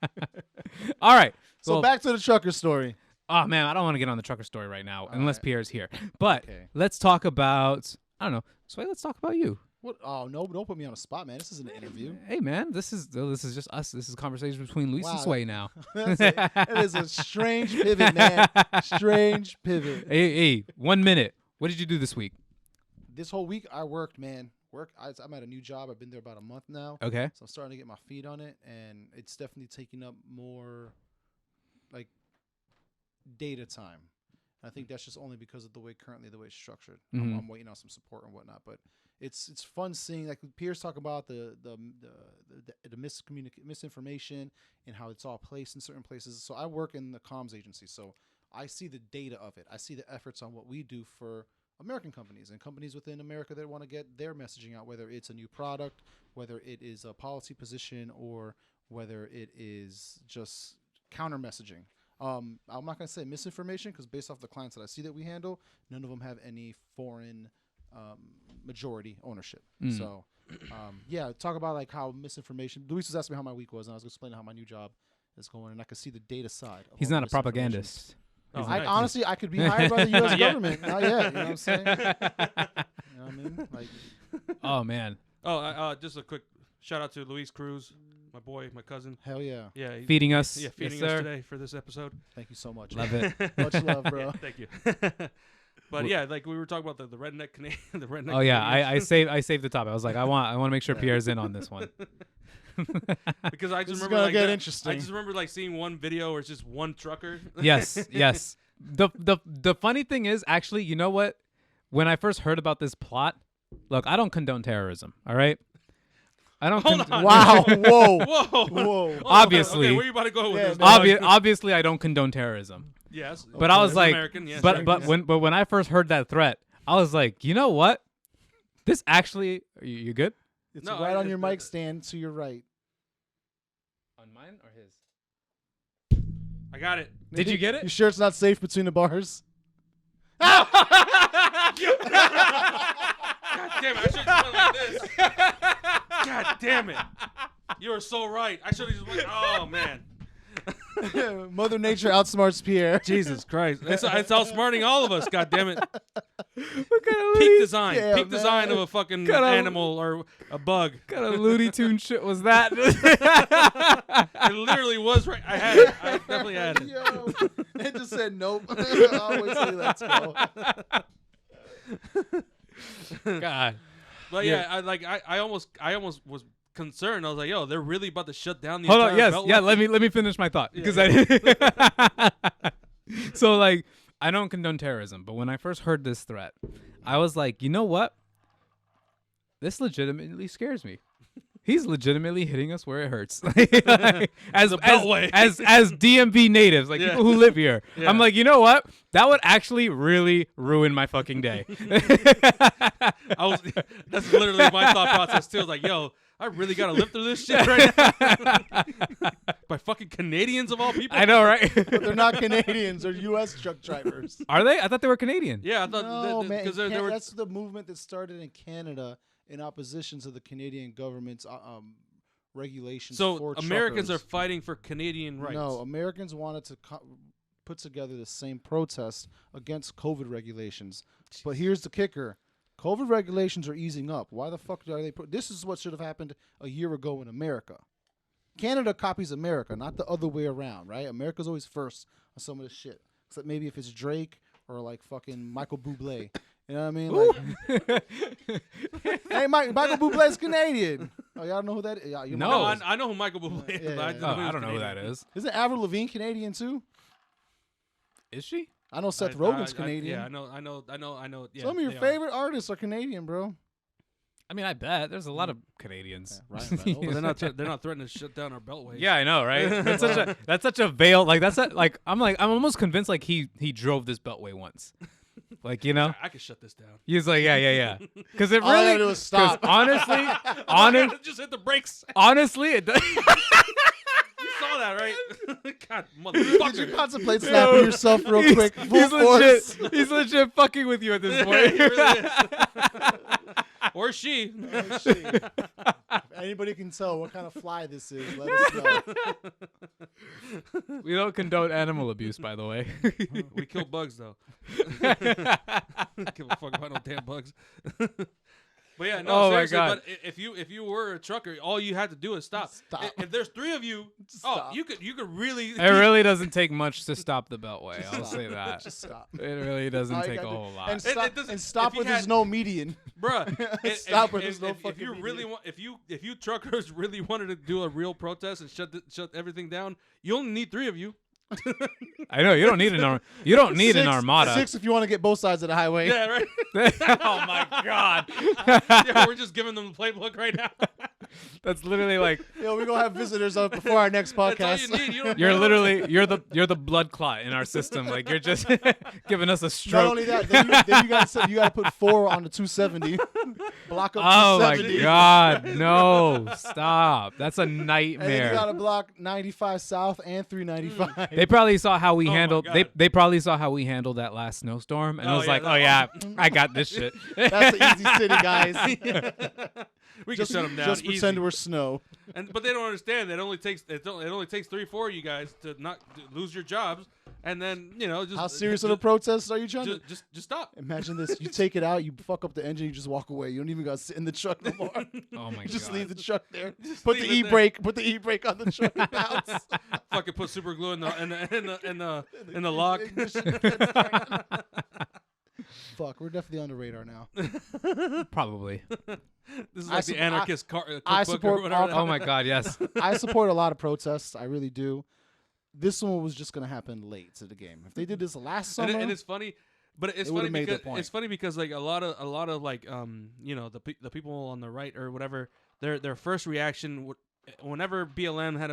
All right. So Well, back to the trucker story. oh man, I don't want to get on the trucker story right now unless right. Pierre's here. But Okay. let's talk about. I don't know. Sway, let's talk about you. What? Oh no! Don't put me on the spot, man. This isn't an interview. Hey man, this is just us. This is a conversation between Luis and Wow. Sway now. It is a strange pivot, man. Strange pivot. Hey, 1 minute. What did you do this week? This whole week I worked, man. I'm at a new job. I've been there about a month now, Okay. so I'm starting to get my feet on it, and it's definitely taking up more, like, data time. I think that's just only because of the way it's structured. Mhm. I'm waiting on some support and whatnot, but it's fun seeing, like Pierce talk about the misinformation and how it's all placed in certain places. So I work in the comms agency, so I see the data of it. I see the efforts on what we do for American companies and companies within America that want to get their messaging out, whether it's a new product, whether it is a policy position, or whether it is just counter messaging. I'm not going to say misinformation, because based off the clients that I see that we handle, none of them have any foreign majority ownership. So, yeah, talk about like how misinformation. Luis was asking me how my week was, and I was explaining how my new job is going, and I could see the data side. Of He's all the not a misinformation. propagandist. Oh, I nice. honestly, I could be hired by the U.S. Not yet. government. Not yet. You know what I'm saying? You know what I mean? Like, Oh man. Oh, just a quick shout out to Luis Cruz, my boy, my cousin. Hell yeah. Yeah, Feeding us. Yeah, Yes, feeding us sir. today for this episode. Thank you so much. Love it. Much love, bro. Yeah, thank you. But yeah, like we were talking about the redneck Canadian, the redneck. Oh yeah, Canadians. I saved the topic. I was like, I want to make sure Yeah. Pierre's in on this one. Because I This just is remember gonna like get I interesting. just remember like seeing one video where it's just one trucker. Yes, yes. The funny thing is, actually, you know what? When I first heard about this plot, look, I don't condone terrorism. All right, I don't. Hold on. Wow. Whoa. Whoa. Whoa. Hold on. Obviously. Okay, where you about to go with Yeah, this? no, Obviously, I don't condone terrorism. Yes. But I was As like, American, yes, but sure. but when I first heard that threat, I was like, you know what? This actually, you good? It's No, right I- on your I- mic stand to your right. On mine or his? I got it. Did you get it? You sure it's not safe between the bars? God damn it! I should have went like this. God damn it! You are so right. I should have just went. Oh man. Mother Nature outsmarts Pierre. Jesus Christ! It's outsmarting all of us. God damn it! What kind of Peak design. Yeah, Peak design man. of a fucking Kinda- animal or a bug. kind of Looney Tune shit was that? It literally was right. I had it. I definitely had it. Yo, it just said nope. I always say let's go. God. But yeah, I almost was concerned. I was like, yo, they're really about to shut down the Hold entire on. Yes. beltway? Yeah. Let me finish my thought Yeah, because yeah. I. So like, I don't condone terrorism, but when I first heard this threat, I was like, you know what? This legitimately scares me. He's legitimately hitting us where it hurts. as beltway. as DMV natives, like Yeah. people who live here. Yeah. I'm like, you know what? That would actually really ruin my fucking day. That's literally my thought process too. I was like, yo, I really gotta live through this shit right now. By fucking Canadians of all people. I know, right? But they're not Canadians. They're U.S. truck drivers. Are they? I thought they were Canadian. Yeah, I thought No, man. because in there were. that's the movement that started in Canada in opposition to the Canadian government's regulations. So for Americans are truckers. fighting for Canadian rights. No, Americans wanted to put together the same protest against COVID regulations. But here's the kicker. COVID regulations are easing up. Why the fuck are they this is what should have happened a year ago in America. Canada copies America, not the other way around, right? America's always first on some of this shit. Except maybe if it's Drake or like fucking Michael Bublé. You know what I mean? Like, hey, Michael Bublé's Canadian. Oh, y'all know who that is? You No. No, might- I know who Michael Bublé is. Yeah, but I yeah, didn't yeah. Oh, he I was don't know who that Canadian. is. Isn't Avril Lavigne Canadian too? Is she? I know Seth I- Rogen's I- Canadian. Yeah, I know. Yeah, Some of your they are. favorite artists are Canadian, bro. I mean, I bet there's a lot of Canadians. Yeah, Ryan Reynolds. But they're not threatening to shut down our beltway. Yeah, I know, right? That's such a veil. Like I'm almost convinced like he drove this beltway once. Like, you know, I could shut this down. he's like, yeah. Because it All I really, gotta do is stop. 'cause honestly, Just hit the brakes. honestly, it does. You saw that, right? God, Did you motherfucker. contemplate snapping yourself real quick? He's Full force? he's legit fucking with you at this He point. really is. Or she. Oh, shit. If anybody can tell what kind of fly this is, let us know. We don't condone animal abuse, by the way. We kill bugs though. Give a fuck about no damn bugs. But yeah, no, Oh my seriously. God. But if you were a trucker, all you had to do is stop. Stop. If there's three of you, Stop. you could really. It really doesn't take much to stop the beltway. I'll Stop. say that. Just stop. It really doesn't All you take a gotta do- whole lot. And stop, doesn't- and stop if he when there's had- no median. Bruh, Stop when there's no if fucking you really median. want, if you truckers really wanted to do a real protest and shut everything down, you only need three of you. I know you don't need an armada. 6 if you want to get both sides of the highway. Yeah, right. Oh my god. Yeah, we're just giving them the playbook right now. That's literally like Yo, we're gonna have visitors up before our next That's all podcast. you need. You don't you're the blood clot in our system. Like you're just giving us a Not stroke. only that, then you gotta put 4 on the 270. Block up Oh my 270. god, no. Stop. That's a And then you nightmare. gotta block 95 south and 395. They probably saw how we Oh my handled God. they probably saw how we handled that last snowstorm and Oh, was yeah, like, that "Oh yeah, I got this shit." That's an easy city, guys. We just can shut them down. just pretend easy. we're snow. But they don't understand that it only takes 3-4 of you guys to not to lose your jobs, and then just How serious of a protest are you trying to? just stop. Imagine this: you take it out, you fuck up the engine, you just walk away. You don't even got to sit in the truck no more. Oh my You just god. leave the truck there. Just Put the leave it there. e-brake. Put the e-brake on the truck and bounce. Fucking put super glue in the lock. Ignition. Fuck, we're definitely on the radar now. Probably. This is I like sup- the anarchist I cookbook support or whatever. all that- Oh my god. Yes. I support a lot of protests. I really do. This one was just gonna happen late to the game. If they did this last summer, and it's funny, but it's It funny would've made their because point. it's funny because like a lot of like the people on the right or whatever, their first reaction whenever BLM had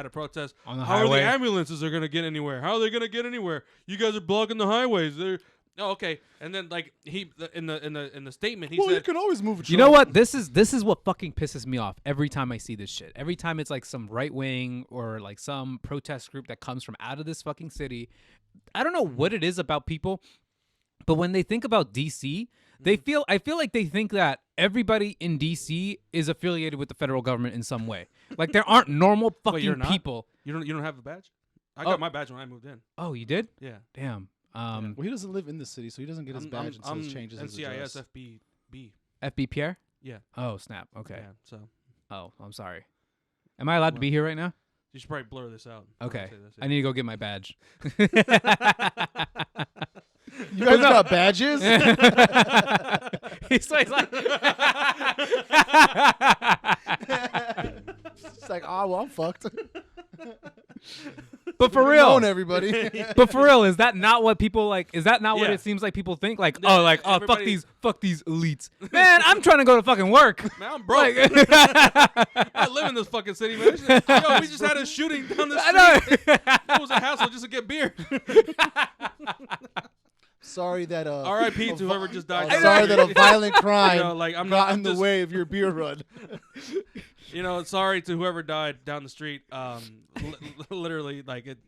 a protest, On the how are highway. the ambulances are gonna get anywhere? How are they gonna get anywhere? You guys are blocking the highways. They're okay. And then like in the statement he well, you said, can always move a truck. You know what? This is what fucking pisses me off every time I see this shit. Every time it's like some right wing or like some protest group that comes from out of this fucking city. I don't know what it is about people, but when they think about DC, I feel like they think that everybody in DC is affiliated with the federal government in some way. Like there aren't normal Wait, you're fucking not? people. you don't have a badge? I Oh. got my badge when I moved in. Oh, you did? Yeah. Damn. Well, he doesn't live in the city, so he doesn't get his badge until he changes his NCIS address. FBB. FB Pierre? Yeah. Oh, snap. Okay. Yeah. So Oh, I'm sorry. Am I allowed to be here right now? you should probably blur this out. Okay. Say this, I need to go get my badge. You guys got badges? He's like, It's like, well, I'm fucked. but for Good real, knowing everybody. but for real, is that not what people like? Is that not what Yeah. it seems like people think? Like, Yeah, fuck everybody- these elites. Man, I'm trying to go to fucking work. Man, I'm broke. Like, I live in this fucking city, man. Yo, we just had a shooting down the I street. know. It was a hassle just to get beer. Sorry that R.I.P. to whoever just died. Sorry that a violent crime like I'm got not in the just, way of your beer run. Sorry to whoever died down the street. Literally, like it.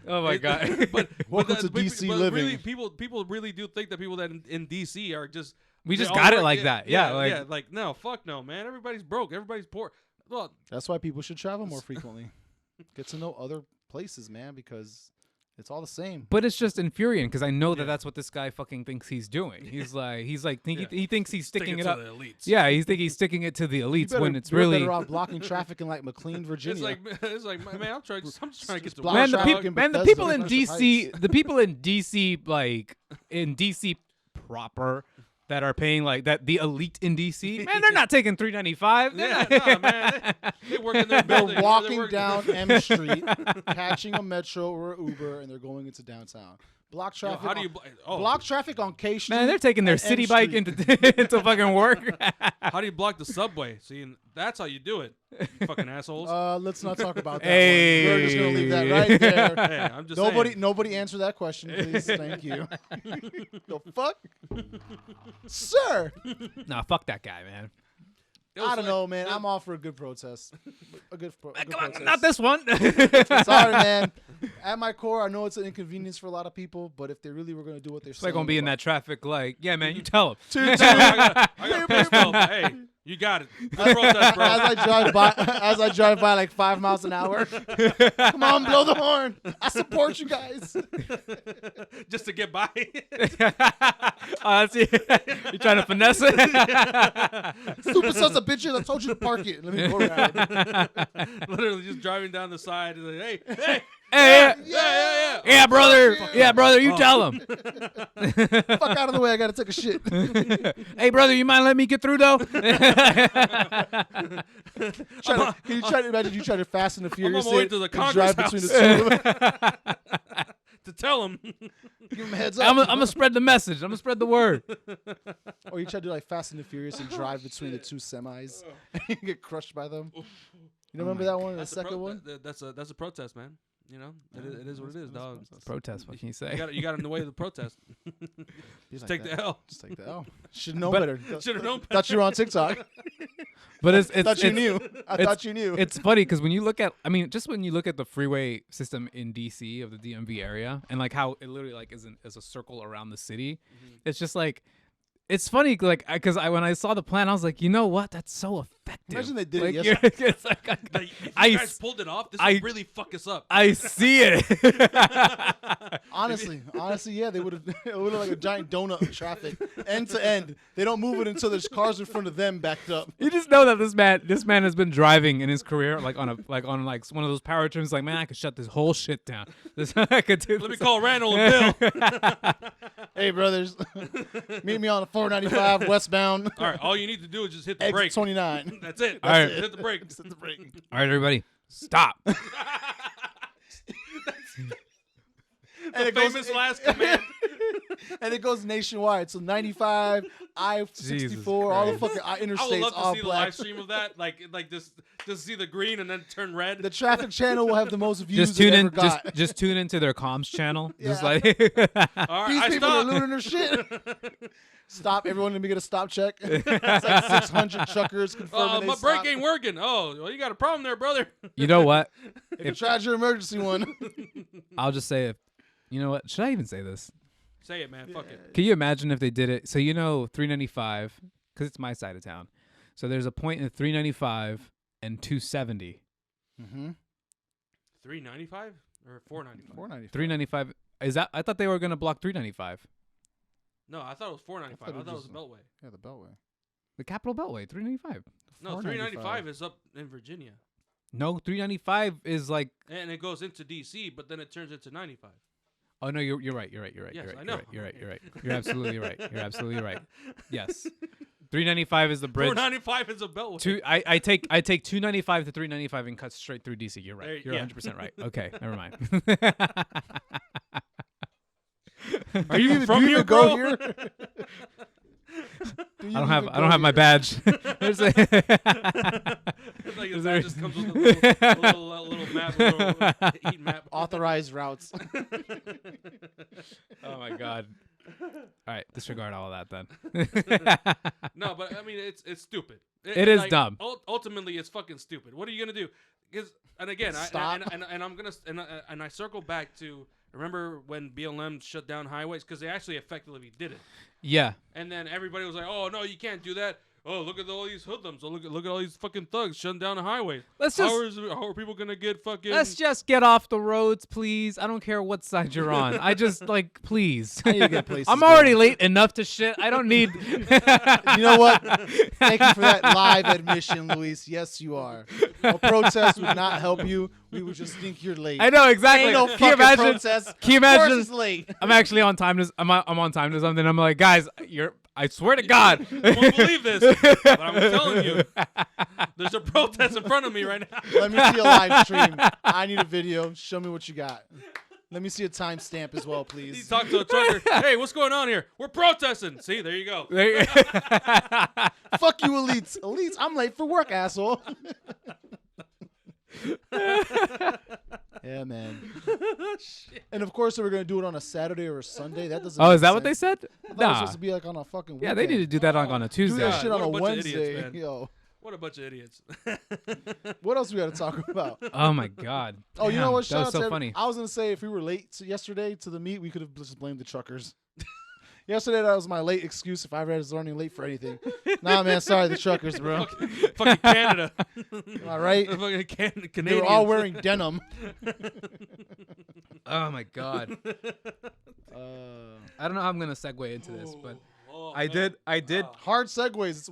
Oh my god. But Welcome but to but DC but living. Really, people really do think that people that in DC are just. We they just all got it work- like that. Yeah, like- like no, fuck no, man. Everybody's broke. Everybody's poor. Well, That's why people should travel more frequently. Get to know other places, man, because it's all the same. But it's just infuriating because I know that Yeah. that's what this guy fucking thinks he's doing. He's like Yeah. he thinks he's sticking it to up. the elites. Yeah, he's sticking it to the You elites better- when it's you're really. better off blocking traffic in like McLean, Virginia. It's like man, I'm just trying to get to block work. Man, the, traffic peop- in man, the Bethesda people in and Friendship DC, the people in DC, like in DC proper, that are paying like that, the elite in DC, man, they're not taking $3.95. Yeah, nah, man. They work in their building. They're walking working- down M Street, catching a metro or Uber, and they're going into downtown. Block Yo, traffic. how do you block traffic on K Street? Man, they're taking their and M city bike Street. into fucking work. how do you block the subway? See, and that's how you do it. You fucking assholes. Let's not talk about that Hey. one. We're just gonna leave that right there. Hey, I'm just Nobody answer that question, please. Thank you. The fuck, sir? Nah, fuck that guy, man. I don't know, man. I'm all for a good protest. A good Come on, protest. not this one. Sorry, man. At my core, I know it's an inconvenience for a lot of people, but if they really were going to do what they're It's saying, like gonna be in that traffic light. Yeah, man, you tell him. I got a pistol. Hey, you got it. Good protest, bro. as I drive by like 5 miles an hour. Come on, blow the horn. I support you guys. Just to get by. Oh, that's it. You trying to finesse it? Stupid sons of bitches! I told you to park it. Let me go around. Literally just driving down the side. And like, hey, Hey, yeah. yeah, brother. Yeah, brother. You Oh. tell him. Fuck out of the way. I gotta take a shit. Hey, brother. You mind letting me get through though? Can you try to imagine you try to Fast and the Furious my way it to the and Congress drive between the two? To tell him. Give him a heads up. I'm gonna spread the message. I'm gonna spread the word. Or you try to do like Fast and the Furious and drive between the two semis and get crushed by them. You remember that one? The second one? That's a protest, man. You know, it is what it is, dog. Protest. What can you say? You got in the way of the protest. Just take the L. Just take the L. Should know But- better. Should have known. Thought you were on TikTok. But it's Thought you it's- knew. I thought you knew. It's funny because when you look at, I mean, just when you look at the freeway system in DC of the DMV area and like how it literally like is a circle around the city, it's just like, it's funny like because when I saw the plan, I was like, you know what? That's so effective. him. Imagine they did it Like, yesterday. it's like, Like, if you I guys pulled it off, this I- would really fuck us up. I see it. Honestly, yeah, they would have. It would have like a giant donut of traffic, end to end. They don't move it until there's cars in front of them backed up. You just know that this man has been driving in his career like on one of those power trims. Like, man, I could shut this whole shit down. This I could do. Let me this. call Randall and Bill. Hey, brothers, meet me on the 495 westbound. All right, all you need to do is just hit the Exit brake. 29. That's it. All right. That's it. Hit the brake. Just hit the brake. All right, everybody, stop. And it Famous last command. And it goes nationwide. So 95, I-64, all the Christ. fucking I would interstates, love to all see the black. live stream of that. Like just see the green and then turn red. The traffic channel will have the most views Just tune it in. ever got. Just tune into their comms channel. Just Yeah. like All right, These I people are stopped. looting their shit. Stop. Everyone, let me get a stop check. It's like 600 truckers confirming My they brake stopped. ain't working. Oh, well, you got a problem there, brother. you know what? If you tried your emergency one. I'll just say it. You know what? Should I even say this? Say it, man. Fuck it. Can you imagine if they did it? So 395, because it's my side of town. So there's a point in 395 and 270. Mm-hmm. 395 or 495? 495. 395 is that? I thought they were gonna block 395. No, I thought it was 495. I thought it was the Beltway. Yeah, the Beltway. The Capital Beltway, 395. No, 395 is up in Virginia, No, 395 is like. and it goes into DC, but then it turns into 95. Oh no, you're right. You're right. Yes, you're right. I know. You're right. You're right. You're absolutely right. You're absolutely right. Yes. 395 is the bridge. 495 is a Beltway. I take 295 to 395 and cut straight through DC. You're right. There- You're yeah. 100% right. Okay, never mind. Are you even from do you here, even go bro? here? I don't have my badge. There's a- It's like Is that there- just comes with a little map, a little heat map. Authorized routes. Oh my god. All right, disregard all of that then. No, but I mean it's stupid. It is dumb. Ultimately, it's fucking stupid. What are you gonna do? And again, Stop. and I'm gonna and I circle back to remember when BLM shut down highways because they actually effectively did it. Yeah. And then everybody was like, "Oh no, you can't do that." Oh, look at all these hoodlums. Oh, look at all these fucking thugs shutting down the highway. How are people gonna get fucking? Let's just get off the roads, please. I don't care what side you're on. I just like, please. I need to get places I'm going. already late enough to shit. I don't need. You know what? Thank you for that live admission, Luis. Yes, you are. A protest would not help you. We would just think you're late. I know exactly. Ain't no Can you fucking imagine? protest. Can you Of course imagine? it's late. I'm actually on time to. I'm on time to something. I'm like, guys, I swear to God. You won't believe this, but I'm telling you, there's a protest in front of me right now. Let me see a live stream. I need a video. Show me what you got. Let me see a timestamp as well, He please. talked to a trucker. Hey, what's going on here? We're protesting. See, there you go. Fuck you, elites. Elites, I'm late for work, asshole. Yeah, man. And of course, they were gonna do it on a Saturday or a Sunday. That doesn't. Oh, make is that what they sense. said? I thought it was Nah. supposed to be like on a fucking weekend. Yeah, they need to do that on a Do Tuesday. that shit on What a a bunch of Wednesday. idiots, man. Yo, What a bunch of idiots. what else we got to talk about? Oh my God. Oh, you know Damn, what? That was Shout so out to funny. I was gonna say if we were late yesterday to the meet, we could have just blamed the truckers. Yesterday, that was my late excuse if I was running late for anything. Nah, man, sorry, the truckers, bro. Fucking Canada. Am I right? Fucking They Canadians. were all wearing denim. Oh my God. I don't know how I'm gonna segue into this, but I did. Hard segues.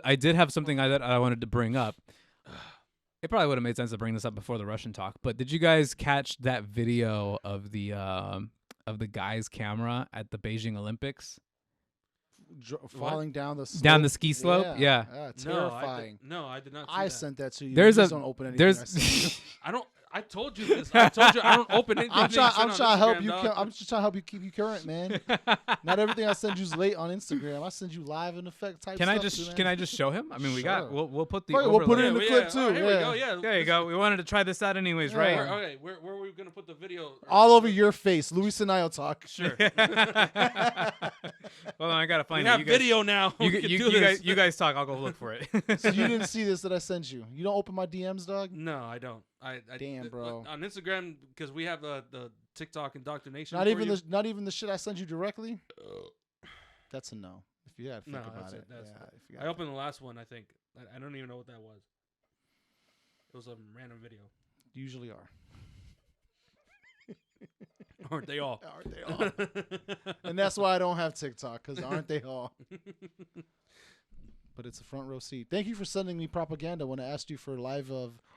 I did have something that I wanted to bring up. It probably would have made sense to bring this up before the Russian talk, but did you guys catch that video of the guy's camera at the Beijing Olympics? Falling down the slope. Down the ski slope? Yeah. Terrifying. No, I did not. See I that. sent that to you. There's You a- just don't open anything I there's send you. I don't. I told you this. I told you I don't open anything. I'm trying on to help Instagram, you. dog. I'm just trying to help you keep you current, man. Not everything I send you is late on Instagram. I send you live in effect type Can I stuff. just too, man. can I just show him? I mean, we got Sure. we'll put the Right, we'll put it overlay. in the Yeah, clip yeah. too. Oh, here yeah. we go. Yeah. There you go. We wanted to try this out anyways, Yeah. right? Okay, where were we gonna put the video? All over your face. Luis and I'll talk. Sure. Hold on, I gotta We find have it. You guys, video now. you, We can you, do you this. guys, you guys talk. I'll go look for it. So you didn't see this that I sent you. You don't open my DMs, dog. No, I don't. I Damn, bro. On Instagram because we have the TikTok indoctrination. Not for even you. the shit I sent you directly. That's a no. If you had to think No, about that's it. it. That's Yeah, it. if you I had- opened the last one. I think I don't even know what that was. It was a random video. usually are. Aren't they all? Aren't they all? And that's why I don't have TikTok, because aren't they all? But it's a front row seat. Thank you for sending me propaganda when I asked you for live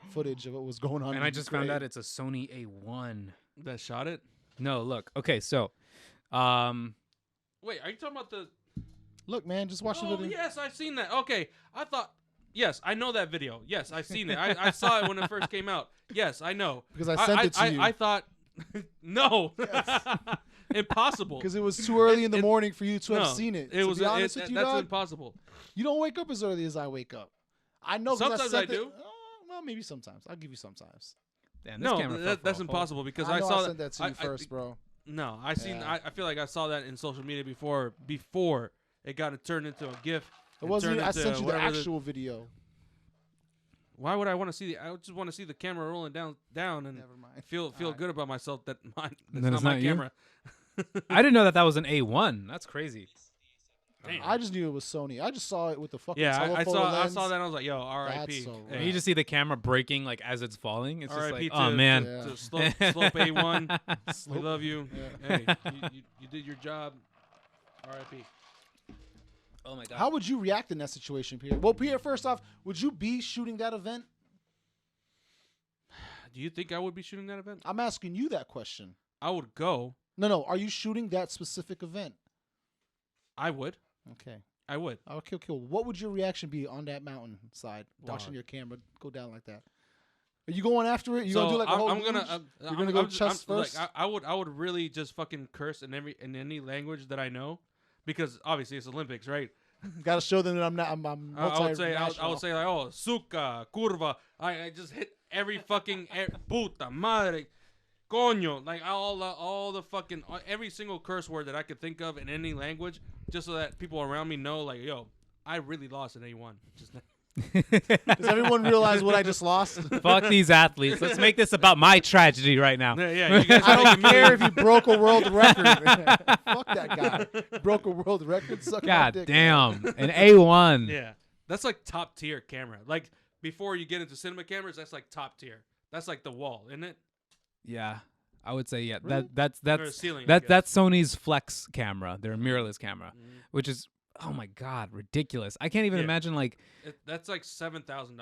footage of what was going on. And in I just found Ukraine. out it's a Sony A1. That shot it. No, look. Okay, so, Wait, are you talking about the? Look, man, just watch the Oh video. yes, I've seen that. Okay, I thought. Yes, I know that video. Yes, I've seen it. I saw it when it first came out. Yes, I know. Because I sent it to you. I thought. No. Impossible. Because it was too early in the morning for you to have seen it. It To was. be honest with you, That's dog, impossible. you don't wake up as early as I wake up. I know. 'cause Sometimes I sent it- do. Well, maybe sometimes. I'll give you sometimes. damn, this No, camera fell for that's a hole. impossible because I I know saw I sent that to you first, bro. No, I seen. Yeah. I feel like I saw that in social media before it got turned into a GIF. It and wasn't. turned I into sent you the whatever actual video. Why would I want to see the? I just want to see the camera rolling down and Never mind. feel Alright. good about myself that mine. That's then not it's my not you? camera. I didn't know that was an A1. That's crazy. Damn. I just knew it was Sony. I just saw it with the fucking Yeah, I telephoto saw lens. that. And I was like, "Yo, R.I.P." That's so Hey, And you just see the camera breaking like as it's falling. It's just R.I.P. like, oh man. Yeah. to Slope A1. We Slope. love you. Yeah. Hey, you did your job. R.I.P. Oh my god. How would you react in that situation, Pierre? Well, Pierre, first off, would you be shooting that event? Do you think I would be shooting that event? I'm asking you that question. I would go. No. Are you shooting that specific event? I would. Okay. I would. Okay. What would your reaction be on that mountain side, watching Dog. your camera go down like that? Are you going after it? You so gonna do like a whole? I'm gonna. luge? You're gonna go chest first? I would really just fucking curse in any language that I know, because obviously it's Olympics, right? Gotta show them that I'm not. I'm I would say multinational. like, oh, suka, curva. I just hit every fucking puta madre, coño, like all the fucking every single curse word that I could think of in any language, just so that people around me know, like, yo, I really lost an A1. Just Does everyone realize what I just lost? Fuck these athletes. Let's make this about my tragedy right now. yeah. You guys I are don't making care if me. he broke a world record. Fuck that guy. Broke a world record. Suck my God dick. damn. An A1. Yeah, that's like top tier camera. Like before you get into cinema cameras, that's like top tier. That's like the wall, isn't it? Yeah. I would say yeah. Really? That's Or the ceiling. I guess. that's Sony's Flex camera, their mirrorless camera, Mhm. which is oh my god, ridiculous. I can't even Yeah. imagine like That's like $7,000.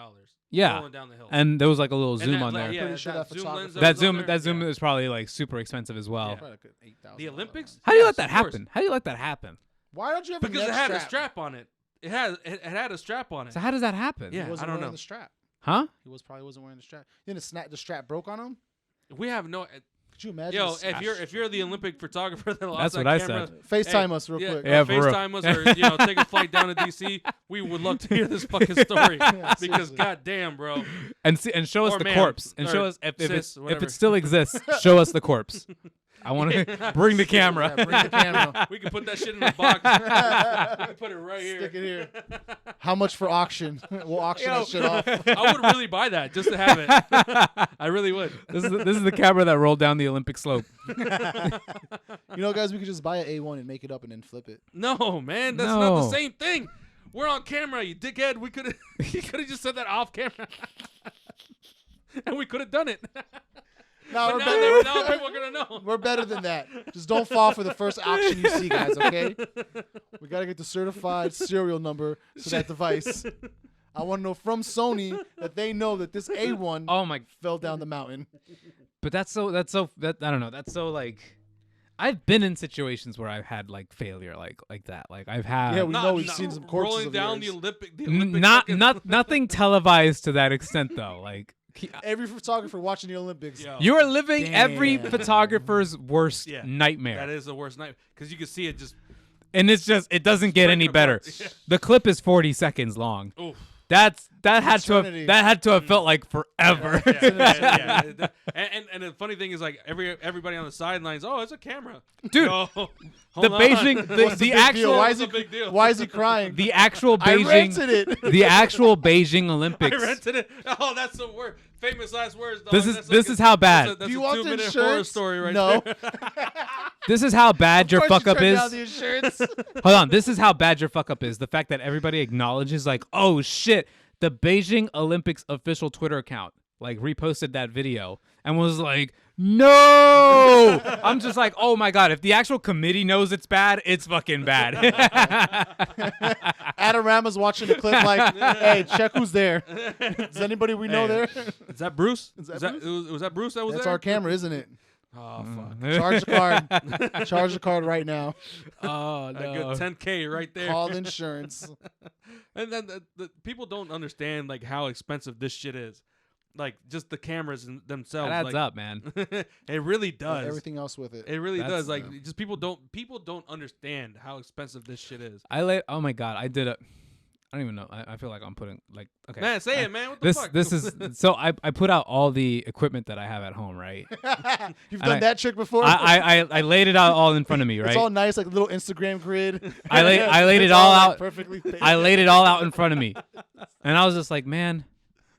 yeah. rolling down the hill. And there was like a little And zoom that, on like, there. Yeah, Pretty sure that that zoom photographer- lens That was on zoom there, that zoom yeah. is probably like super expensive as well. Yeah. Probably like $8,000. The Olympics? How do you Yes, let that of course. happen? How do you let that happen? Why don't you have Because a it neck had strap? a strap on it. It had a strap on it. So how does that happen? Yeah. He wasn't I don't wearing know. the strap. Huh? He probably wasn't wearing the strap. Then the strap broke on him. We have no. Could you imagine? Yo, the if you're the Olympic photographer that lost That's that what I camera, said. FaceTime hey, us real yeah, quick. Yeah, for real. FaceTime us or take a flight down to DC. We would love to hear this fucking story because seriously. goddamn, bro. And show us Or the ma'am, corpse and or show us if sis, if whatever. it still exists. Show us the corpse. I want to bring the camera. Yeah, bring the camera. We can put that shit in a box. We can put it right here. Stick it here. How much for auction? We'll auction Yo. that shit off. I would really buy that just to have it. I really would. This is the camera that rolled down the Olympic slope. You know, guys, we could just buy an A1 and make it up and then flip it. No, man, that's not the No. same thing. We're on camera, you dickhead. We could have, you could have just said that off camera, and we could have done it. No, But we're, now, better, now people are gonna know. we're better than that. Just don't fall for the first auction you see, guys, okay? We got to get the certified serial number to that device. I want to know from Sony that they know that this A1 Oh my! fell down the mountain. But I don't know. That's so like. I've been in situations where I've had like failure like that. Like I've had Yeah, we know we've seen some corpses rolling of down yours. the Olympic. not fucking- nothing televised to that extent though. Like Every photographer watching the Olympics. Yo, you are living every Damn. photographer's worst Yeah, nightmare. that is the worst night because you can see it just. And it's just it doesn't get any breaking better. apart. Yeah. The clip is 40 seconds long. Oof. That's that had Eternity. to have felt like forever. Yeah. And the funny thing is, like, everybody on the sidelines, oh, it's a camera. Dude, Yo, the hold on. Beijing, What's the big actual, deal? Why is it a big deal? Why is he crying? the actual I Beijing, rented it. the actual Beijing I Olympics. rented it. Oh, that's the word. Famous last words. Dog. This is That's this like is how bad. That's Do you a want the 2-minute horror insurance? story right No. there. This is how bad your Of course fuck up you turn is. down the insurance. Hold on. This is how bad your fuck up is. The fact that everybody acknowledges, like, oh shit, the Beijing Olympics official Twitter account like reposted that video and was like, no. I'm just like, oh my god. If the actual committee knows it's bad, it's fucking bad. Adorama's watching the clip like, hey, check who's there. Is anybody we know Hey, there? Is that Bruce? Is that Bruce? Was that Bruce that was That's there? our camera, isn't it? Oh, fuck. Charge the card. Charge the card right now. Oh A no. good 10K right there. Call insurance. And then the people don't understand, like, how expensive this shit is. Like, just the cameras themselves. That adds like, up, man. It really does. Everything else with it. It really That's- does. Like, just people don't understand how expensive this shit is. Oh my god, I did it. I don't even know. I feel like I'm putting like okay. Man, say it, man. What the fuck? This is so I put out all the equipment that I have at home, right? You've And done that trick before? I laid it out all in front of me, right? It's all nice, like a little Instagram grid. I laid it It's all like, out. perfectly. I laid it all out in front of me, and I was just like, man,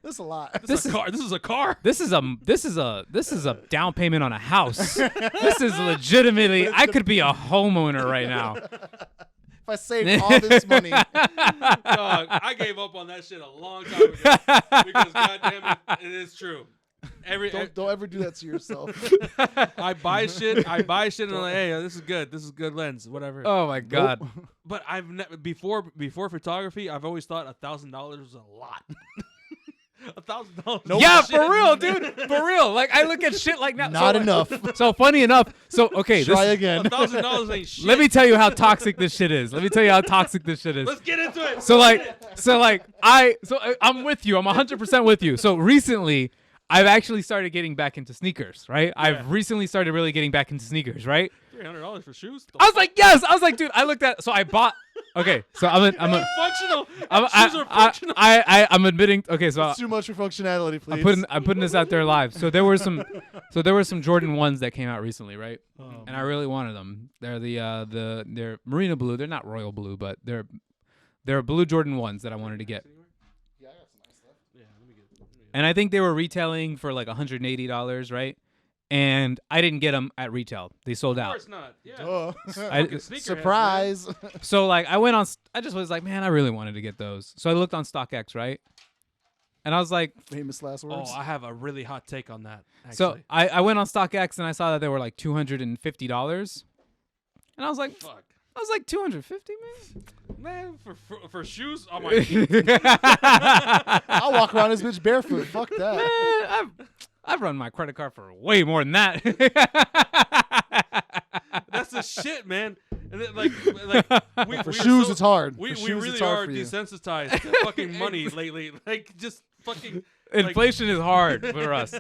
That's a lot. This is a car. This is a car. this is a down payment on a house. This is legitimately. I could be a homeowner right now. If I saved all this money, Dog, I gave up on that shit a long time ago because, goddamn it is true. don't ever do that to yourself. I buy shit, and I'm like, hey, this is good. This is good lens, whatever. Oh my god. But I've never before photography, I've always thought $1,000 was a lot. $1,000. Yeah, for real, dude. For real. Like I look at shit like that. Not so, enough. So funny enough. So okay, Try this, again. $1,000 ain't shit. let me tell you how toxic this shit is. Let's get into it. I'm with you. I'm 100% with you. So recently, I've actually started getting back into sneakers, right? I've recently started really getting back into sneakers, right? $300 for shoes. I was like, yes. I was like, dude. I looked at. So I bought. Okay, so I'm functional. Shoes are functional. I'm admitting. Okay, so It's too much for functionality, please. I'm putting this out there live. So there were some Jordan 1s that came out recently, right? And I really wanted them. They're they're Marina blue. They're not royal blue, but they're blue Jordan 1s that I wanted to get. Yeah, I got some nice stuff. Yeah, let me get it. And I think they were retailing for like $180, right? And I didn't get them at retail. They sold Of out. course not. Yeah. Duh. Fucking sneakerheads, Surprise. So like I went on. I just was like, man, I really wanted to get those. So I looked on StockX, right? And I was like, Famous last man. words. Oh, I have a really hot take on that. so Actually. I went on StockX and I saw that they were like $250, and I was like, Fuck. $250, Man, for shoes on my feet. man. I'll walk around this bitch barefoot. Fuck that. Man, I've run my credit card for way more than that. That's the shit, man. And then, like we, For we are shoes, so- it's hard. We For we shoes, really it's hard are for you. desensitized to fucking money lately. Like just fucking. Inflation is hard for us.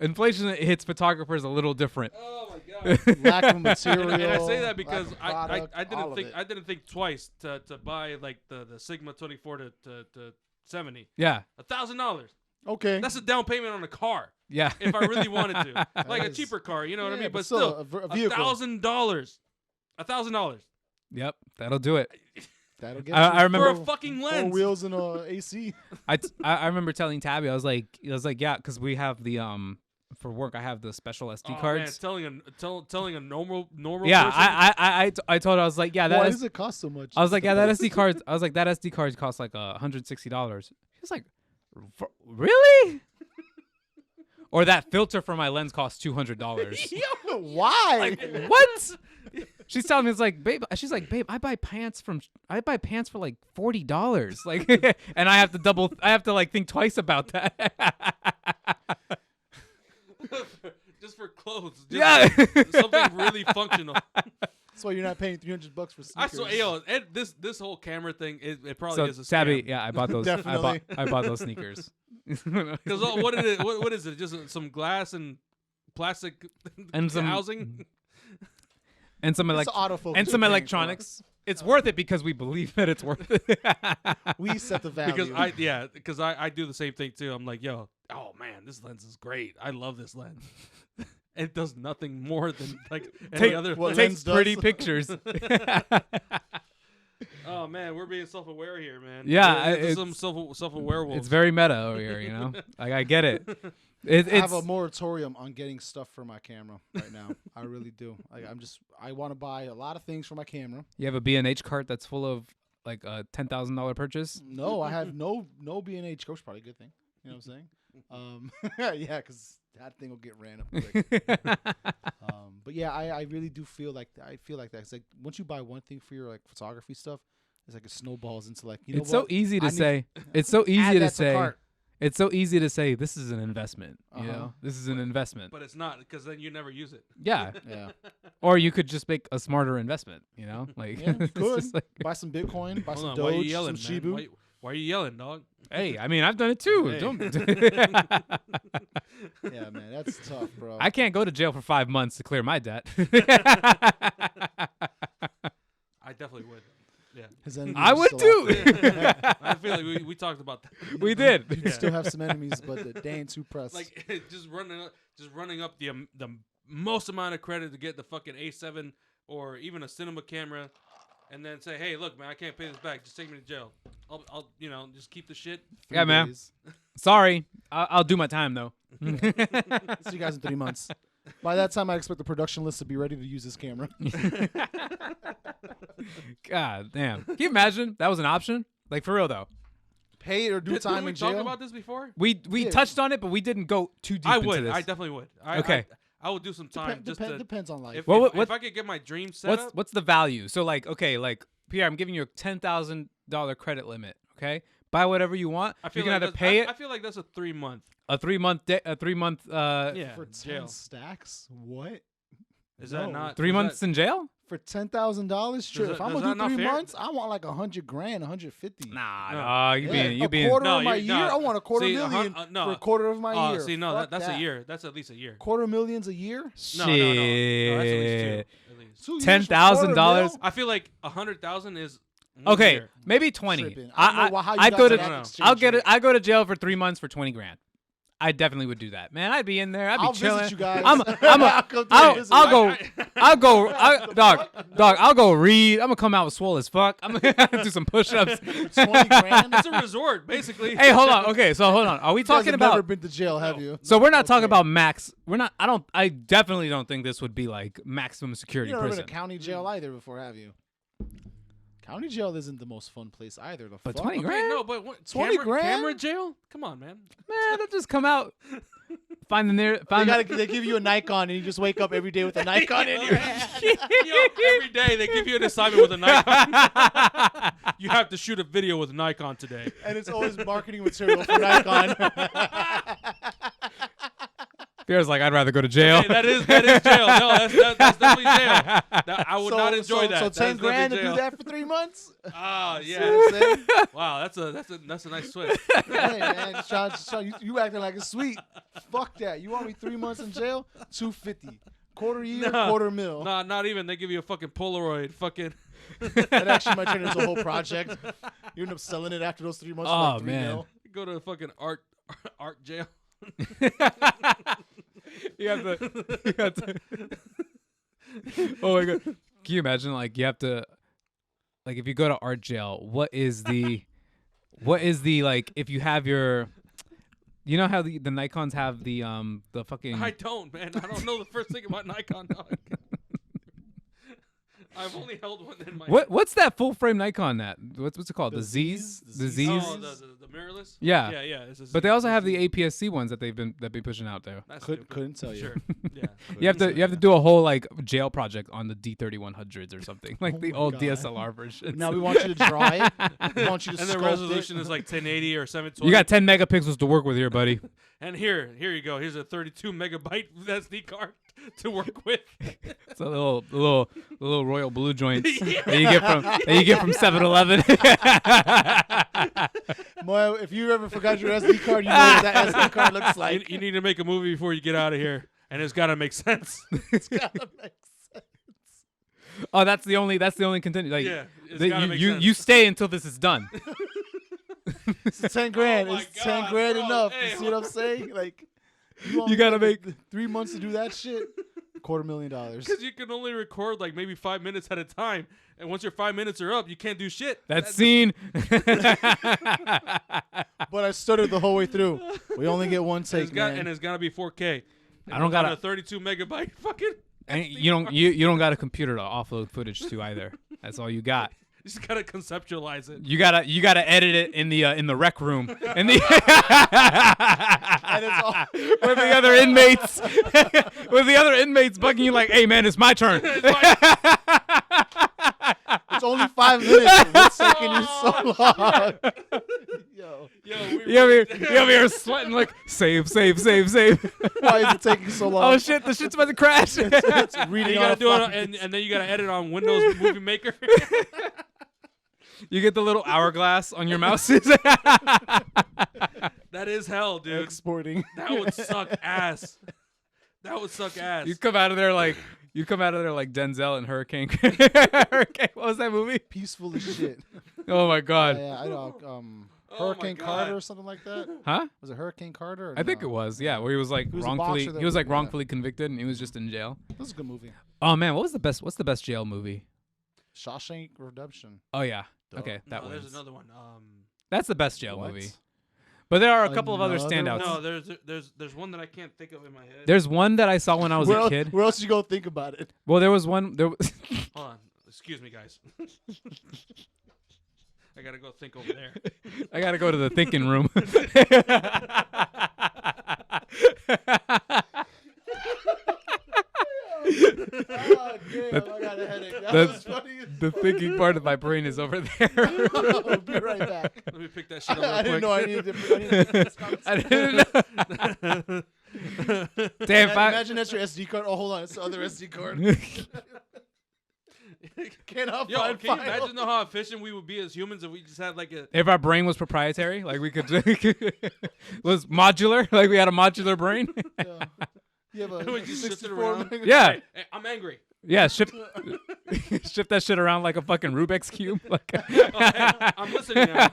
Inflation hits photographers a little different. Oh my god. Lack of material. And I say that lack because of product, I all of it. didn't think twice to buy like the Sigma 24 to 70. Yeah, $1,000. Okay. That's a down payment on a car. yeah. If I really wanted to, like a is- cheaper car, you know what I Yeah, mean? but But still, still, a vehicle. $1,000. $1,000 Yep, that'll do it. That'll get I you remember- for a fucking four lens. wheels and AC. I remember telling Tabby, I was like, yeah, because we have the for work, I have the special SD Oh, man, cards. telling a normal Yeah, person. I told her, I was like, yeah, Why that does it cost so much? I was like, yeah, that SD card. I was like, that SD card costs like $160. He was like, really? Or that filter for my lens costs $200. Why? Like, what? She's telling me, it's like, babe. She's like, babe, I buy pants for like $40. Like, and I have to like think twice about that. Just for clothes. Just Yeah. something really functional. That's why you're not paying $300 for sneakers. I saw, yo, Ed, this whole camera thing, it probably So is a scam. Tabby, yeah, I bought those. Definitely. I bought those sneakers. Because what is it? What is it? Just some glass and plastic And some housing. and some It's autofocus and some you're paying electronics. It's worth it because we believe that it's worth it. We set the value. Because I do the same thing too. I'm like, yo, oh man, this lens is great. I love this lens. It does nothing more than like any other. what Takes lens does. pretty pictures. Oh man, we're being self-aware here, man. Yeah, There's some self-aware wolves. It's very meta over here, you know. Like I get it. I It's have a moratorium on getting stuff for my camera right now. I really do. Like I want to buy a lot of things for my camera. you have a B&H cart that's full of like a $10,000 purchase. No, I have no B&H. Coach, probably a good thing. You know what I'm saying? Yeah, because that thing will get ran up quick. But yeah, I really do feel like that. It's like once you buy one thing for your like photography stuff, it's like it snowballs into like It's so easy to say. It's so easy to say. Cart. It's so easy to say this is an investment. You Uh-huh. know, this is an investment. But it's not, because then you never use it. Yeah. Yeah, Or you could just make a smarter investment. You know, like yeah, you it's could just like, buy some Bitcoin, buy Hold some on, why are you Doge, yelling, some man? Shibu. Why are you yelling, dog? hey, I mean, I've done it too. Hey. Don't. Yeah, man, that's tough, bro. I can't go to jail for 5 months to clear my debt. I definitely would. Yeah. His enemies I are would still out too. there. I feel like we talked about that. We did. You still have some enemies, but they ain't too pressed. Like just running up the most amount of credit to get the fucking A7 or even a cinema camera, and then say, hey, look, man, I can't pay this back. Just take me to jail. I'll just keep the shit. 3 Yeah, man. days. Sorry, I'll do my time though. See you guys in 3 months. By that time, I expect the production list to be ready to use this camera. God damn. Can you imagine that was an option? Like for real though. Pay or do Didn't time we in talk jail. about this before? We Yeah. touched on it, but we didn't go too deep I into would. this. I definitely would. Okay. I would do some time just to. Depends on life. If I could get my dream set up. What's the value? So like, okay, like Pierre, I'm giving you a $10,000 credit limit. Okay, buy whatever you want. I feel You're like gonna have to that's- pay I it feel like that's a 3 month. a 3 month a 3 month Yeah. For 10 jail. stacks, what? Is that No. not 3 is months that- in jail? For $10,000, sure. that- If I'm is gonna that not do 3 fair? months, I want like $100,000, $150,000. Nah, No. no, you Yeah, being you a being quarter No, of my you're- year. no. I want a quarter See, million no. for a quarter of my Oh, year. see, no, Fuck that's that. a year. That's at least a year. Quarter millions a year. No, shit. that's at least two. At least. 2 years for $10,000? $250,000? I feel like 100,000 is one Okay, year. maybe 20. Tripping. I don't know how you I got go to to that No, no. exchange I'll get rate. it. I go to jail for 3 months for 20 grand. I definitely would do that, man. I'd be in there. I'd be I'll chilling. visit you guys. I'm a, I'll come through and visit. I'll go, dog. I'll go read. I'm gonna come out swole as fuck. I'm gonna do some push-ups. 20 grand. It's a resort, basically. Hey, hold on. Okay, so hold on. Are we You guys talking have never about? been to jail, have you? So we're not talking about max. We're not. I definitely don't think this would be like maximum security You've never been prison. to county jail either before, have you? County jail isn't the most fun place either. The But fuck? 20 Okay, grand? no, but what, 20 camera, grand? camera jail? Come on, man. Man, I'll just come out. Find the near. Find They give you a Nikon and you just wake up every day with a Nikon in your hand. Yo, every day they give you an assignment with a Nikon. You have to shoot a video with Nikon today. And it's always marketing material for Nikon. Pierre's like, I'd rather go to jail. Hey, that is jail. No, that's definitely jail. I would not enjoy that. So That 10 is grand to definitely do jail. that for 3 months? Ah, You know yeah. what I'm saying? Wow, that's a nice switch. Hey, man, you acting like it's sweet. Fuck that. You want me 3 months in jail? $250. Quarter year, No. quarter mil. Nah, not even. They give you a fucking Polaroid. Fucking. That actually might turn into a whole project. You end up selling it after those 3 months. for Oh, like 3 man. mil. Go to fucking art jail. You have to. Oh my god! Can you imagine? Like you have to, like if you go to art jail, what is the like if you have your, you know how the Nikons have the fucking. I don't, man. I don't know the first thing about Nikon, dog. I've only held one in my. What's that full frame Nikon that? What's it called? The The Z's? Zs? The The Z's? Oh, the mirrorless. Yeah. Yeah. It's a But they Z. also have the APS-C ones that they've been pushing out there. That's Couldn't stupid. tell you. Sure. Yeah. You have to do a whole like jail project on the D3100s or something, like Oh the my old God. DSLR version. Now we want you to draw it. We want you to And the sculpt resolution it. is like 1080 or 720. You got 10 megapixels to work with here, buddy. And here you go. Here's a 32 megabyte SD card to work with. It's a little royal blue joints that you get from 7-Eleven. Moy, if you ever forgot your SD card, you know what that SD card looks like. You need to make a movie before you get out of here, and it's got to make sense. It's gotta make sense. Oh, that's the only continue. Like, Yeah, it's gotta make sense. you stay until this is done. It's 10 grand. Oh my It's 10 God, grand bro. enough. Hey, You see what I'm saying? Like, you only gotta got make 3 months to do that shit. $250,000. Because you can only record like maybe 5 minutes at a time, and once your 5 minutes are up, you can't do shit. that scene. But I stuttered the whole way through. We only get one take, man. And it's gotta be 4K. I don't got a 32 megabyte fucking. And you don't got a computer to offload footage to either. That's all you got. You just gotta conceptualize it. You gotta edit it in the rec room and the And it's all, with the other inmates bugging you like, hey man, it's my turn. it's only 5 minutes. What's taking you so long? Yo, You over here sweating like save. why is it taking so long? Oh shit, the shit's about to crash. It's And reading you on gotta a do it, fucking- and then you gotta edit on Windows Movie Maker. You get the little hourglass on your mouse. That is hell, dude. exporting. That would suck ass. That would suck ass. You come out of there like Denzel in Hurricane. Hurricane. What was that movie? Peaceful as shit. Oh my god. Yeah, I know. Oh my Hurricane God. Carter or something like that. Huh? Was it Hurricane Carter? Or I think no? it was. Yeah, where he was like He was a wrongfully boxer that he was like yeah. wrongfully convicted and he was just in jail. This is a good movie. Oh man, what's the best jail movie? Shawshank Redemption. Oh yeah. Duh. Okay, that no, wins. there's another one. That's the best jail What? movie. But there are a couple of other Another standouts. No, there's one that I can't think of in my head. There's one that I saw when I was a kid. Where else you go think about it? Well, there was one. Hold on. Excuse me, guys. I gotta go think over there. I gotta go to the thinking room. Oh, damn, I got a headache. That the- was funny. The thinking part of my brain is over there. I'll be right back. Let me pick that shit up real I didn't quick. know I needed to this I conversation. didn't know. Damn, if I, Imagine that's your SD card. Oh, hold on. It's the other SD card. Cannot Yo, find can you file. imagine how efficient we would be as humans if we just had like a if our brain was proprietary, like we could, was modular, like we had a modular brain. Yeah. You have a We just shift it 64 around. meg- Yeah, Hey, I'm angry. yeah. Shift that shit around like a fucking Rubik's cube. Like, Oh, hey, I'm listening now.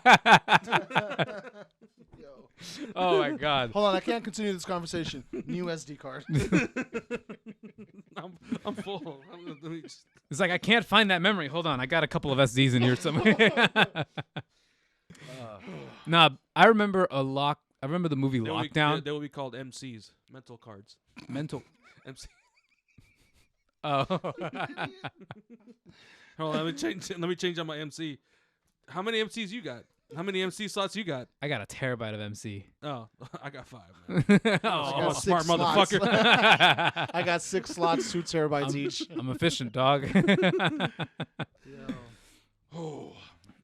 Yo. oh my god. Hold on, I can't continue this conversation. New SD card. I'm full. Let me just- It's like I can't find that memory. Hold on, I got a couple of SDs in here somewhere. Nah, I remember I remember the movie They will be- Lockdown. They will be called MCs, mental cards. Mental. MC. Oh. Hold on, let me change on my MC. How many MCs you got? How many MC slots you got? I got a terabyte of MC. Oh, I got 5. Man. Oh, I'm a six smart slots. motherfucker. I got 6 slots, 2 terabytes each. I'm efficient, dog. Oh,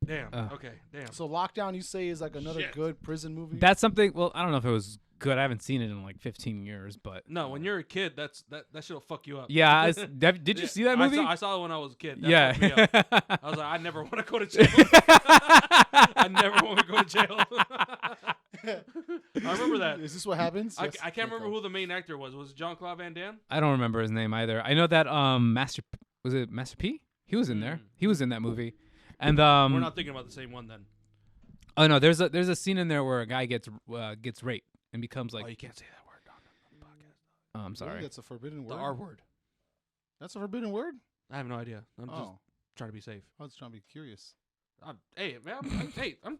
damn. Okay, damn. So Lockdown, you say, is like another Shit. good prison movie? That's something. Well, I don't know if it was good. I haven't seen it in like 15 years, but No, when you're a kid, that shit'll fuck you up. yeah. Did you see that movie? I saw it when I was a kid. That Yeah. fucked me up. I was like, I never want to go to jail. I never want to go to jail. I remember that. Is this what happens? I Yes. can't remember who the main actor was. Was it Jean-Claude Van Damme? I don't remember his name either. I know that Master P? He was in there. He was in that movie. And We're not thinking about the same one then. oh no, there's a scene in there where a guy gets raped and becomes like Oh, you can't say that word on the podcast. oh, I'm Really? sorry. That's a forbidden The word. R word. That's a forbidden word. I have no idea. I'm just Oh, trying to be safe. I was trying to be curious. Hey, man. I'm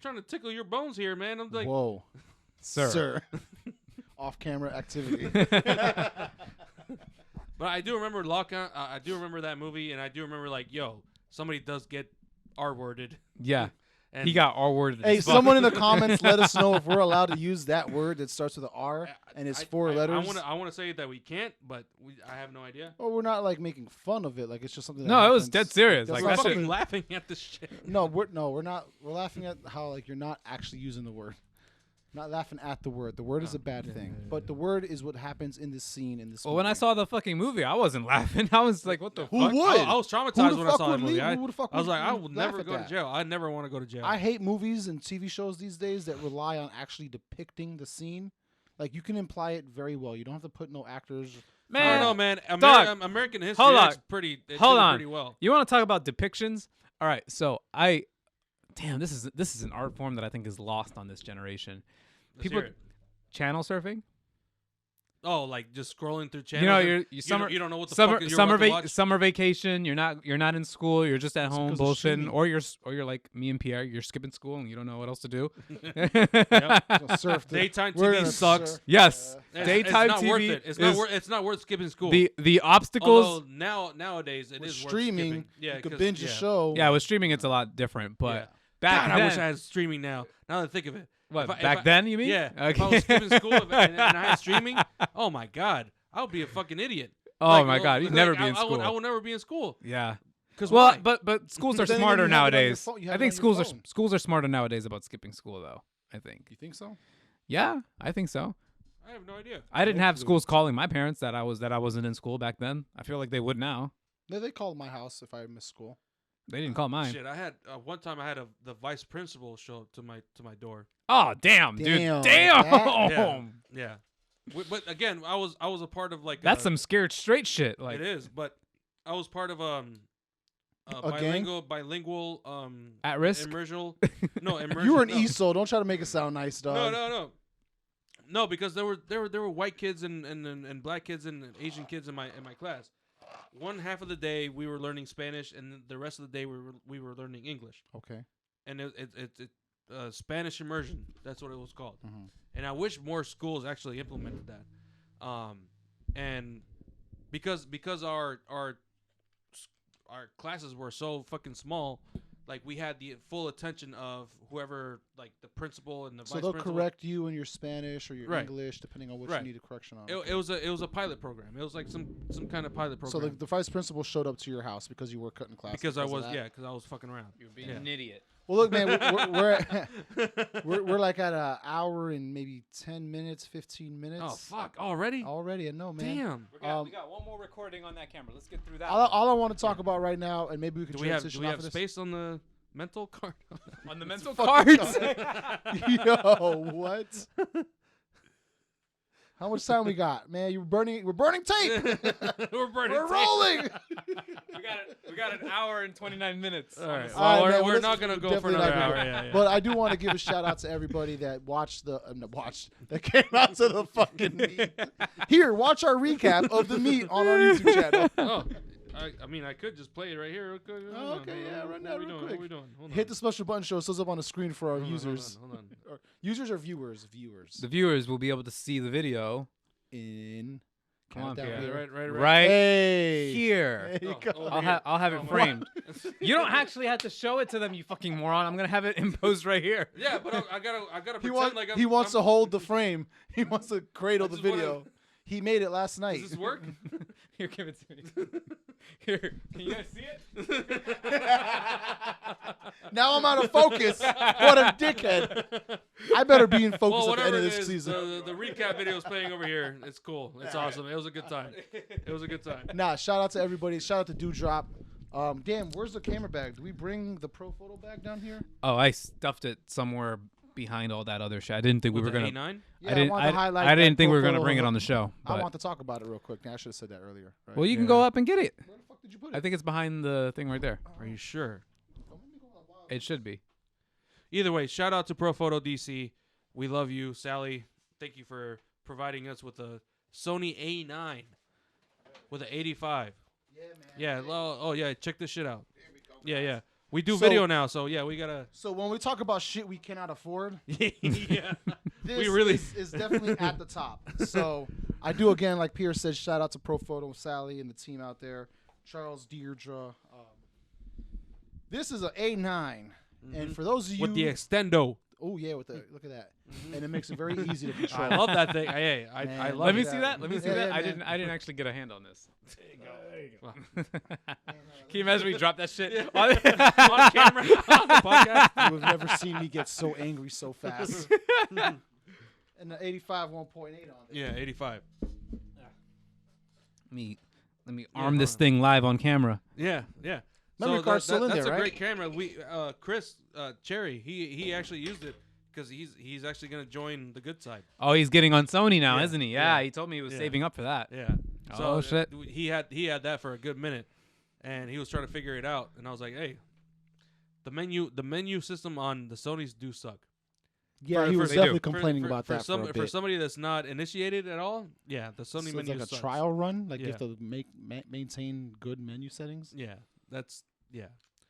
trying to tickle your bones here, man. I'm like, Whoa, Sir. Off-camera activity. but I do remember Lockout. I do remember that movie, and I do remember like, yo, somebody does get R-worded. Yeah. And He got R-worded. Hey, as fuck. someone in the comments, let us know if we're allowed to use that word that starts with an R and it's 4 letters. I want to say that we can't, but I have no idea. Oh, we're not like making fun of it. Like it's just something. That No, it was happens. dead serious. That's Like, I'm that shit- fucking laughing at this shit. No, we're not. We're laughing at how like you're not actually using the word. Not laughing at the word. The word is a bad thing, but the word is what happens in this scene in this. Well, when I movie. saw the fucking movie, I wasn't laughing. I was like, what the Who fuck? would? I was Who traumatized the when I fuck saw that would movie. leave? Who the fuck I was would like, I will laugh never at go to that? jail. I never want to go to jail. I hate movies and TV shows these days that rely on actually depicting the scene. Like you can imply it very well. You don't have to put no actors I don't Man, know, man. dog. American history Hold on. is pretty. It's Hold doing on. pretty well. You want to talk about depictions? All right, so damn, this is an art form that I think is lost on this generation. Let's People hear it. channel surfing. Oh, like just scrolling through channels. You know, and you don't know what the summer fuck you're about to watch. summer vacation. You're not in school. You're just at home 'cause of bullshitting, streaming. or you're like me and Pierre. You're skipping school and you don't know what else to do. Gonna surf the- Daytime we're TV gonna sucks. surf. Yes, it's daytime not TV worth it. It's not worth skipping school. the obstacles. Although nowadays it With is streaming, worth skipping. Yeah, you could 'cause- binge a show. Yeah, with streaming it's a lot different, but Yeah. back God, then, I wish I had streaming now. Now that I think of it. what if I- back if I- then you mean? Yeah. Okay. If I was skipping school and I had streaming, oh my god, I would be a fucking idiot. Oh my God, you'd never be in I would school. never be in school. Yeah. Cause Well, why? but schools are Then again, smarter you have it on your nowadays. phone- you I have it think on your schools are phone. schools are smarter nowadays about skipping school though. I think. You think so? Yeah, I think so. I have no idea. I didn't have Hopefully. schools calling my parents that I wasn't in school back then. I feel like they would now. They called my house if I missed school. They didn't call mine. Shit, I had one time I had the vice principal show up to my door. Oh damn, dude! Damn, Damn. Yeah. Yeah. But again, I was a part of like That's some scared straight shit. Like it is, but I was part of A gang? bilingual At risk? immersion. No, immersion. You were an no. ESOL. Don't try to make it sound nice, dog. No, because there were white kids and black kids and Asian kids in my class. One half of the day we were learning Spanish, and the rest of the day we were learning English. Okay. And it Spanish immersion. That's what it was called. Mhm. And I wish more schools actually implemented that. And because our classes were so fucking small, like we had the full attention of whoever, like the principal and the So vice they'll principal. correct you in your Spanish or your Right. English, depending on what Right. you need a correction on. It was a pilot program. It was like some kind of pilot So program. the vice principal showed up to your house because you were cutting class. because I of was that? because I was fucking around. You're being Yeah. an idiot. Well, look, man, we're like at an hour and maybe 10 minutes, 15 minutes. Oh fuck! Already? Already, I know, man. Damn. We got one more recording on that camera. Let's get through that. All I want to talk about right now, and maybe we can Do we have transition off of this. space on the mental card? on the mental fucking cards. Yo, what? How much time we got, man? We're burning tape. We're burning. We're tape. rolling. we got an hour and 29 minutes. All right. All right, Well, man, we're well, not let's- gonna go for definitely another not hour. gonna- Yeah, yeah. But I do want to give a shout out to everybody that watched that came out to the fucking meet. Here, watch our recap of the meet on our YouTube channel. Oh, I mean, I could just play it right here. Okay, Oh, okay, yeah, run that What we real doing? quick. What we doing? Hold Hit on. the special button show so it's up on the screen for our Hold on, users. Hold on. Or users or viewers? Viewers. The viewers will be able to see the video In. Come on, Count down Pierre. here. Right. right Hey. here. There you Oh, go. over I'll here. have it Oh, framed. You don't actually have to show it to them, you fucking moron. I'm gonna have it imposed right here. Yeah, but I gotta He, pretend like I'm. he wants to hold the frame. He wants to cradle I the just wanna- video. He made it last night. Does this work? Here, give it to me. Here, can you guys see it? Now I'm out of focus. What a dickhead. I better be in focus Well, at the end whatever of it this is, season. the recap video is playing over here. It's cool. It's awesome. It was a good time. It was a good time. Nah, shout out to everybody. Shout out to Dewdrop. Damn, where's the camera bag? Do we bring the pro photo bag down here? Oh, I stuffed it somewhere behind all that other shit. I didn't think we With were the gonna. A9? Yeah, I didn't. wanted to highlight I that didn't think we pro were gonna photo. bring it on the show. I But want to talk about it real quick. I should have said that earlier. Right? well, you can Yeah. go up and get it. Where the fuck did you put it? I think it's behind the thing right there. Are you sure? It should be. Either way, shout out to Profoto DC. We love you, Sally. Thank you for providing us with a Sony A9 with an 85. Yeah, man. Yeah. Oh yeah. Check this shit out. Yeah. We do So- video now, so yeah, we gotta. So when we talk about shit we cannot afford, Yeah. this We really- is definitely at the top. So I do again, like Pierre said, shout out to Profoto, Sally, and the team out there, Charles, Deirdre. This is an A9, and for those of you With the extendo. oh yeah, with the look at that, and it makes it very easy to control. I love that thing. Hey, I Man, love Let me it. see that. Let me see Yeah, that. yeah, I man. didn't actually get a hand on this. Wow. Can you imagine we drop that shit? On camera on the podcast. You have never seen me get so angry so fast. And the 85 1.8 on there. Yeah, 85. Let me Yeah, arm hold this on. thing live on camera. Yeah. Memory card's still in that's there, a right? great camera. We Chris Cherry, he actually used it because he's actually gonna join the good side. Oh, he's getting on Sony now, Yeah, isn't he? Yeah, yeah. he told me he was Yeah. saving up for that. Yeah. So Oh shit! he had that for a good minute, and he was trying to figure it out. And I was like, hey, the menu system on the Sony's do suck. Yeah, For- he for- was They definitely do. complaining about that some, for a bit. somebody that's not initiated at all. Yeah, the Sony So menu it's like a sucks. trial run. Like you Yeah. have to maintain good menu settings. Yeah, that's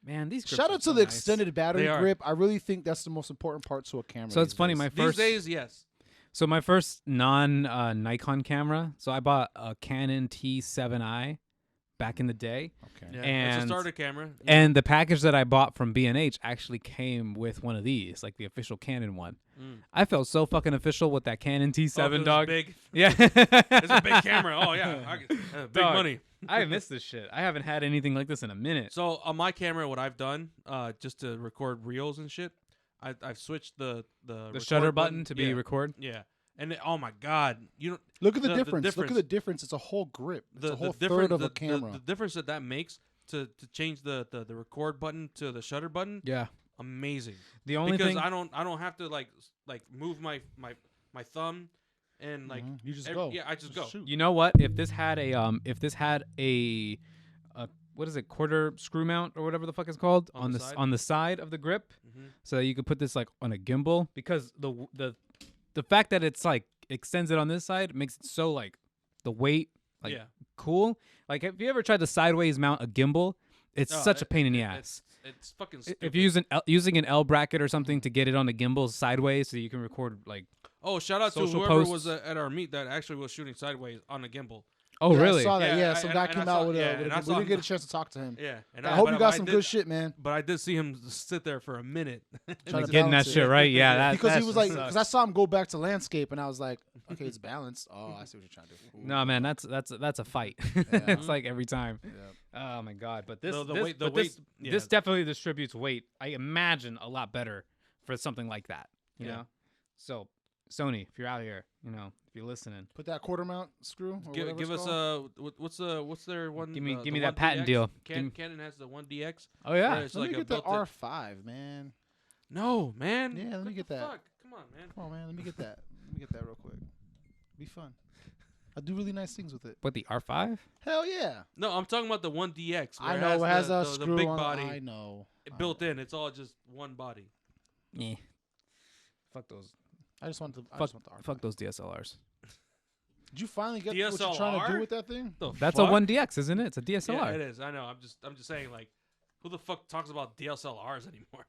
Man, these grips Shout are out to so the nice. extended battery They are. grip. I really think that's the most important part to a camera. So it's these funny. days. My these first days. Yes. So my first non Nikon camera. So I bought a Canon T7i back in the day, Okay. Yeah, it's a And- starter camera. and the package that I bought from B&H actually came with one of these, like the official Canon one. Mm. I felt so fucking official with that Canon T7 Oh, dog. big. Yeah, It's a big camera. Oh yeah, big Dog. money. I miss this shit. I haven't had anything like this in a minute. So on my camera, what I've done, just to record reels and shit, I've switched the The shutter button to be yeah, record. yeah. And oh my god, you don't Look at the, The difference. Look difference. at the difference. It's a whole grip. It's the a whole difference third of a camera. The difference that makes to change the record button to the shutter button. Yeah. Amazing. The only Because thing I don't have to like move my thumb and like You just every- go. yeah, I just go. Shoot. You know what? If this had a what is it, quarter screw mount or whatever the fuck it's called On the side? on the side of the grip, Mhm. so that you could put this like on a gimbal, because the fact that it's like extends it on this side makes it so like the weight like Yeah. cool. Like, have you ever tried to sideways mount a gimbal? It's Oh, such a pain in the ass. It's fucking If stupid. you're using an L bracket or something to get it on the gimbal sideways so you can record like. Oh, shout out to social whoever posts. was at our meet that actually was shooting sideways on a gimbal. Oh Yeah, really? I saw that. Yeah, Yeah, I- some and- guy and I came saw- out with yeah, a. and I We saw didn't him- get a chance to talk to him. Yeah, and I hope but you got I some did- good shit, man. But I did see him sit there for a minute. Trying Like to getting that balance it. shit right. Yeah, that, Because that he was shit like, sucks. because I saw him go back to landscape, and I was like, okay, it's balanced. Oh, I see what you're trying to do. Ooh. No, man, that's a fight. Yeah. It's like every time. Yeah. Oh my god! But this The this, weight- but weight- this, yeah. this definitely distributes weight. I imagine a lot better for something like that. You Yeah. know. So Sony, if you're out here, if you're listening, Put that quarter mount screw. Or give whatever give it's us called. what's their one? Give me- the give me that 1DX? patent deal. Give me- Canon has the 1DX. oh yeah, Where it's Let like me a get the built-in- R5, man. No, man. Yeah, let me What get the that. Fuck? Come on, man. Come on, man. Let me get that. Let me get that real quick. Be fun. I do really nice things with it. what, the R5? Hell yeah. No, I'm talking about the 1DX. Where I know it has the, a the screw big on. body I know. built in. It's all just one body. Yeah. Fuck those. I just want the. I Fuck, just want the R5. fuck those DSLRs. Did you finally get what you're trying to DSLR? do with that thing? The That's fuck? a 1DX, isn't it? It's a Yeah, DSLR. it is. I know. I'm just saying, like, who the fuck talks about DSLRs anymore?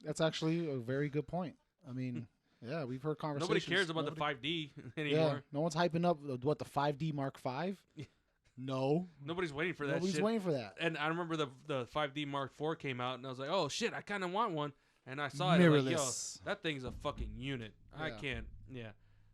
That's actually a very good point. I mean, yeah, we've heard conversations. Nobody cares about Nobody- the 5D anymore. Yeah, no one's hyping up what the 5D Mark V. No, Nobody's waiting for that nobody's shit. waiting for that. And I remember the 5D Mark IV came out, and I was like, oh shit, I kind of want one. And I saw it, and I'm like, yo, Mirrorless. that thing's a fucking unit. I Yeah. can't. Yeah,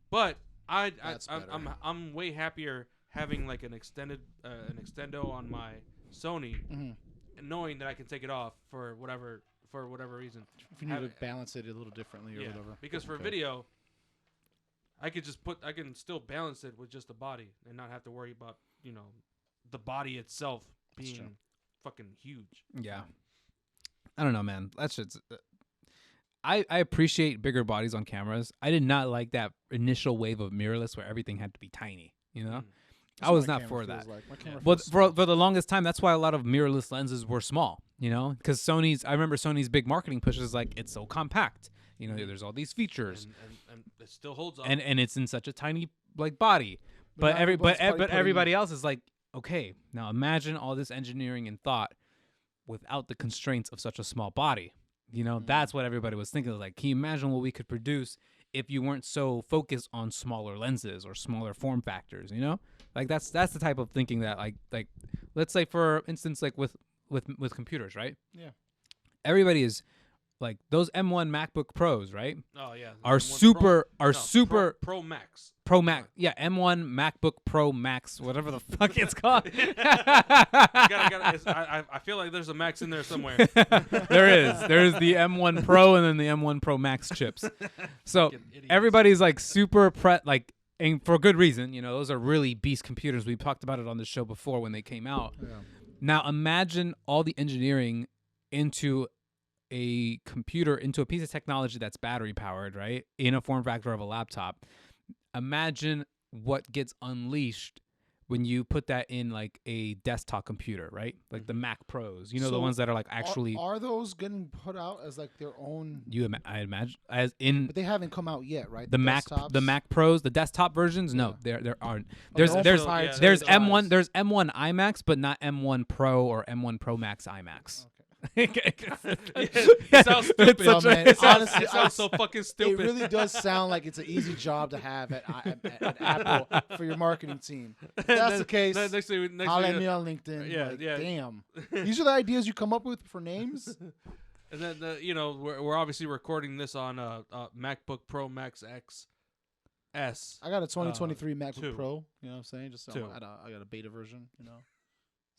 but That's better. I'm way happier having like an extendo on my Sony, Mhm. and knowing that I can take it off for whatever reason. If you need Have to it- balance it a little differently or Yeah, whatever. because for Okay. video, I can still balance it with just the body and not have to worry about the body itself That's true. being fucking huge. Yeah. I don't know, man. That shit's. I appreciate bigger bodies on cameras. I did not like that initial wave of mirrorless where everything had to be tiny. You know, Mm. That's I was what my not camera for feels that. like. My camera But feels for the longest time, that's why a lot of mirrorless lenses were small. You know, because I remember Sony's big marketing push is like it's so compact. You know, there's all these features, And it still holds up. and it's in such a tiny like body. But now everyone's probably putting- everybody else is like, okay, now imagine all this engineering and thought without the constraints of such a small body. You know, that's what everybody was thinking. Like, can you imagine what we could produce if you weren't so focused on smaller lenses or smaller form factors? You know, like that's the type of thinking that like let's say for instance like with computers, right? Yeah. Everybody is like those M1 MacBook Pros, right? oh yeah, Are M1 super Pro, super Pro Max. Pro Max, yeah, M1 MacBook Pro Max, whatever the fuck it's called. I feel like there's a Max in there somewhere. There is the M1 Pro and then the M1 Pro Max chips. So Fucking idiots. everybody's like super like, and for good reason. You know, those are really beast computers. We talked about it on the show before when they came out. Yeah. Now imagine all the engineering into a computer, into a piece of technology that's battery powered, right? In a form factor of a laptop. Imagine what gets unleashed when you put that in like a desktop computer, right? Like the Mac Pros, you know, the So ones that are like actually are those getting put out as like their own? I imagine as in But they haven't come out yet, right? the Mac Pros, the desktop versions. No, there aren't. There's their own there's proprietary there's drives. M1 there's M1 iMacs, but not M1 Pro or M1 Pro Max iMacs. It sounds stupid. Yo, man, It sounds, honestly, it sounds so fucking It stupid. really does sound like it's an easy job to have at Apple for your marketing team. If that's the case, Next thing, holler at me on LinkedIn. Yeah, Like, yeah. Damn. These are the ideas you come up with for names? And then you know we're obviously recording this on MacBook Pro Max X S. I got a 2023 MacBook 2. Pro. You know what I'm saying? Just so 2. I got a beta version, you know.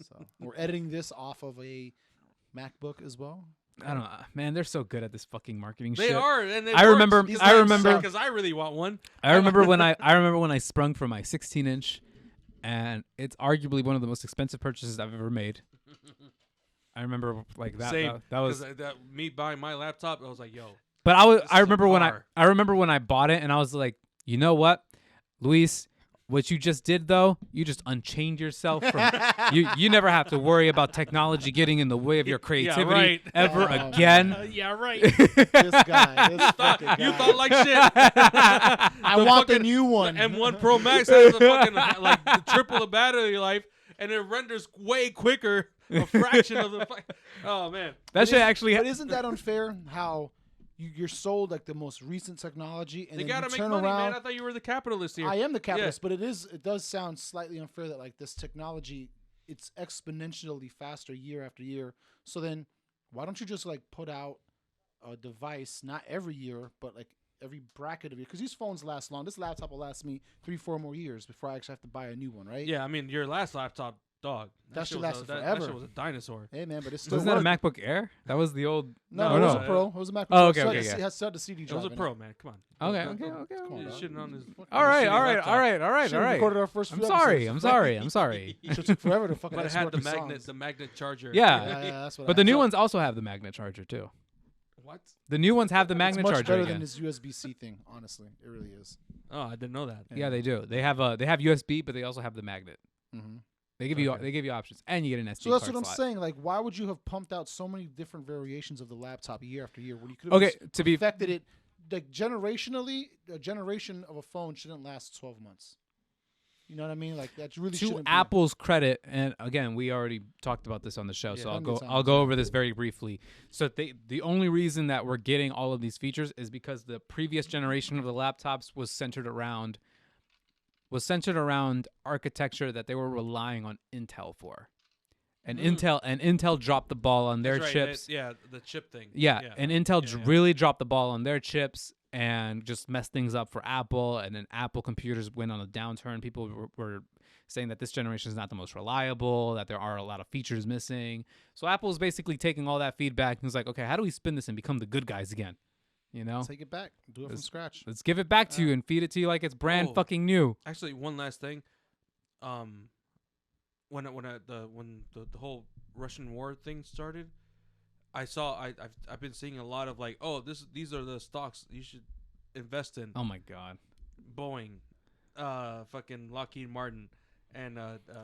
So we're editing this off of a MacBook as well. I don't know, man. They're so good at this fucking marketing They shit. are, and I remember because I really want one. I remember when I sprung for my 16-inch, and it's arguably one of the most expensive purchases I've ever made. I remember like that. Same. That was. Me buying my laptop. I was like, yo. But This I is remember a when car. I remember when I bought it, and I was like, you know what, Luis, what you just did though, you just unchained yourself from you never have to worry about technology getting in the way of your creativity right. ever Oh, again. Yeah, right. This guy, this fucking guy. You thought like shit. I want the fucking- new one. The M1 Pro Max has a fucking like the triple the battery life, and it renders way quicker, a fraction of the. Oh man, That shit actually. But isn't that unfair? How you're sold like the most recent technology, and they then gotta you make turn money, around. man. I thought you were the capitalist here. I am the capitalist, but it does sound slightly unfair that like this technology, it's exponentially faster year after year. So then, why don't you just like put out a device not every year, but like every bracket of year? Because these phones last long. This laptop will last me 3-4 more years before I actually have to buy a new one, right? Yeah, I mean your last laptop, dog. That shit shit lasted That forever. shit was a dinosaur. Hey man, but it's still Wasn't that a work. MacBook Air? That was the old. No, No, it was no. a Pro. It was a MacBook. Oh, okay, Pro. okay, It yeah. has still had the CD It drive. was a in Pro, man. Come on. Okay, Come okay, on, okay. come on, You're dog. shitting on his. All right, shitty all right, laptop. all right, all right, all Should've right. recorded our first I'm few sorry. episodes. I'm sorry. I'm sorry. It took forever to fucking. But it had the export magnet, songs. the magnet charger. Yeah. Yeah, that's what. But I the new had. ones also have the magnet charger too. What? The new ones have the It's magnet much charger better again. than this USB-C thing. Honestly, it really is. Oh, I didn't know that. Yeah, they do. They have USB, but they also have the magnet. Mm-hmm. They give you options, and you get an SD So that's card what I'm slot. saying. Like, why would you have pumped out so many different variations of the laptop year after year when you could have Okay, to be perfected it? Like generationally, a generation of a phone shouldn't last 12 months. You know what I mean? Like that's really to shouldn't be. Apple's credit, and again, we already talked about this on the show, Yeah. so Plenty of times, I'll go over this very briefly. So the only reason that we're getting all of these features is because the previous generation of the laptops was centered around architecture that they were relying on Intel for. And Intel dropped the ball on their That's right, chips. the chip thing. Yeah, and Intel Yeah, yeah. really dropped the ball on their chips and just messed things up for Apple. And then Apple computers went on a downturn. People were saying that this generation is not the most reliable, that there are a lot of features missing. So Apple is basically taking all that feedback and was like, okay, how do we spin this and become the good guys again? You know, Take it back. Do it from scratch. let's give it back to you and feed it to you like it's brand Oh. fucking new. Actually, one last thing. When the whole Russian war thing started, I've been seeing a lot of like, oh, these are the stocks you should invest in. Oh my god, Boeing, fucking Lockheed Martin, and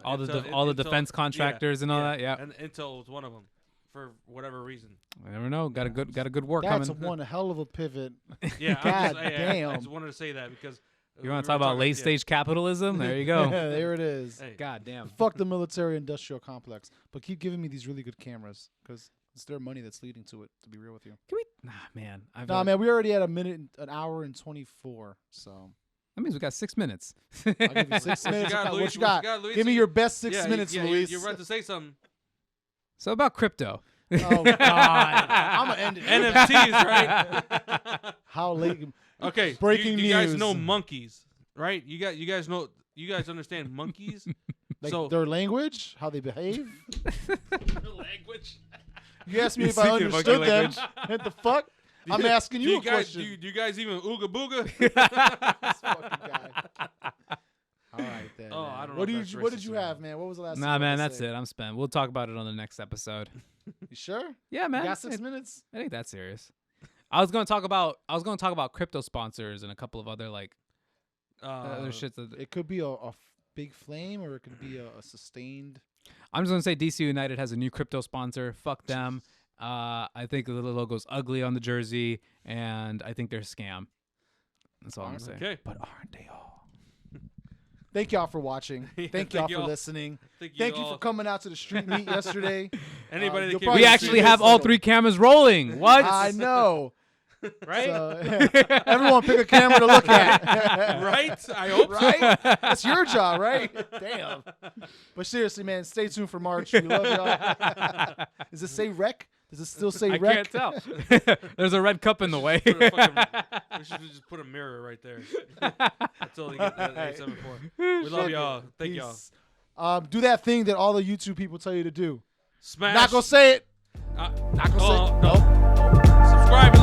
all the Intel, defense contractors and all that. Yeah, and Intel was one of them for whatever reason. I never know. Got a good war That's coming. one hell of a pivot. Yeah, God I damn. just wanted to say that because You want to talk about late stage capitalism? There you go. There it is. Hey. God damn. Fuck the military-industrial complex. But keep giving me these really good cameras because it's their money that's leading to it. To be real with you. Can we? Nah, man. Nah, man, we already had an hour and 24. So That means we got 6 minutes. I'll give you 6 minutes. got, What Luis? you What you got? got, Luis? Give me your best 6 Yeah, minutes, yeah, Luis. You're about to say something. So about crypto. Oh God, I'm gonna end it. NFTs, right? How late? Okay. Breaking you guys news. know monkeys, right? You guys understand monkeys? Like So- their language, how they behave. Language. You asked me You if I speaking monkey understood them. language? What the fuck? I'm asking you a guys, question. do you guys even ooga booga? This fucking guy. All right then. Oh, man. I don't know What if did that's you What did racist you or have, not. man? What was the last? Nah, thing you man, wanted to that's say? it. I'm spent. We'll talk about it on the next episode. You sure? Yeah, man. You got 6 minutes? It ain't that serious. I was gonna talk about crypto sponsors and a couple of other like There's shit that It could be a big flame, or it could be a sustained. I'm just gonna say DC United has a new crypto sponsor. Fuck them. I think the logo's ugly on the jersey, and I think they're a scam. That's all I'm saying. Okay. But aren't they all? Thank y'all for watching. Yeah, Thank y'all for y'all. listening. Thank Thank you all. for coming out to the street meet yesterday. Anybody that you'll came probably We to see actually this have all like a- 3 cameras rolling. What? I know. right? So, everyone pick a camera to look at. Right? I hope Right? That's your job, right? Damn. But seriously, man, stay tuned for March. We love y'all. Does it say rec? Does it still say I rec? can't tell. There's a red cup in the way. we should just put a mirror right there. Until they get that 874. We love y'all. Thank y'all. Peace. Do that thing that all the YouTube people tell you to do. Smash. Not gonna say it. Not Not gonna say it. no. Subscribe and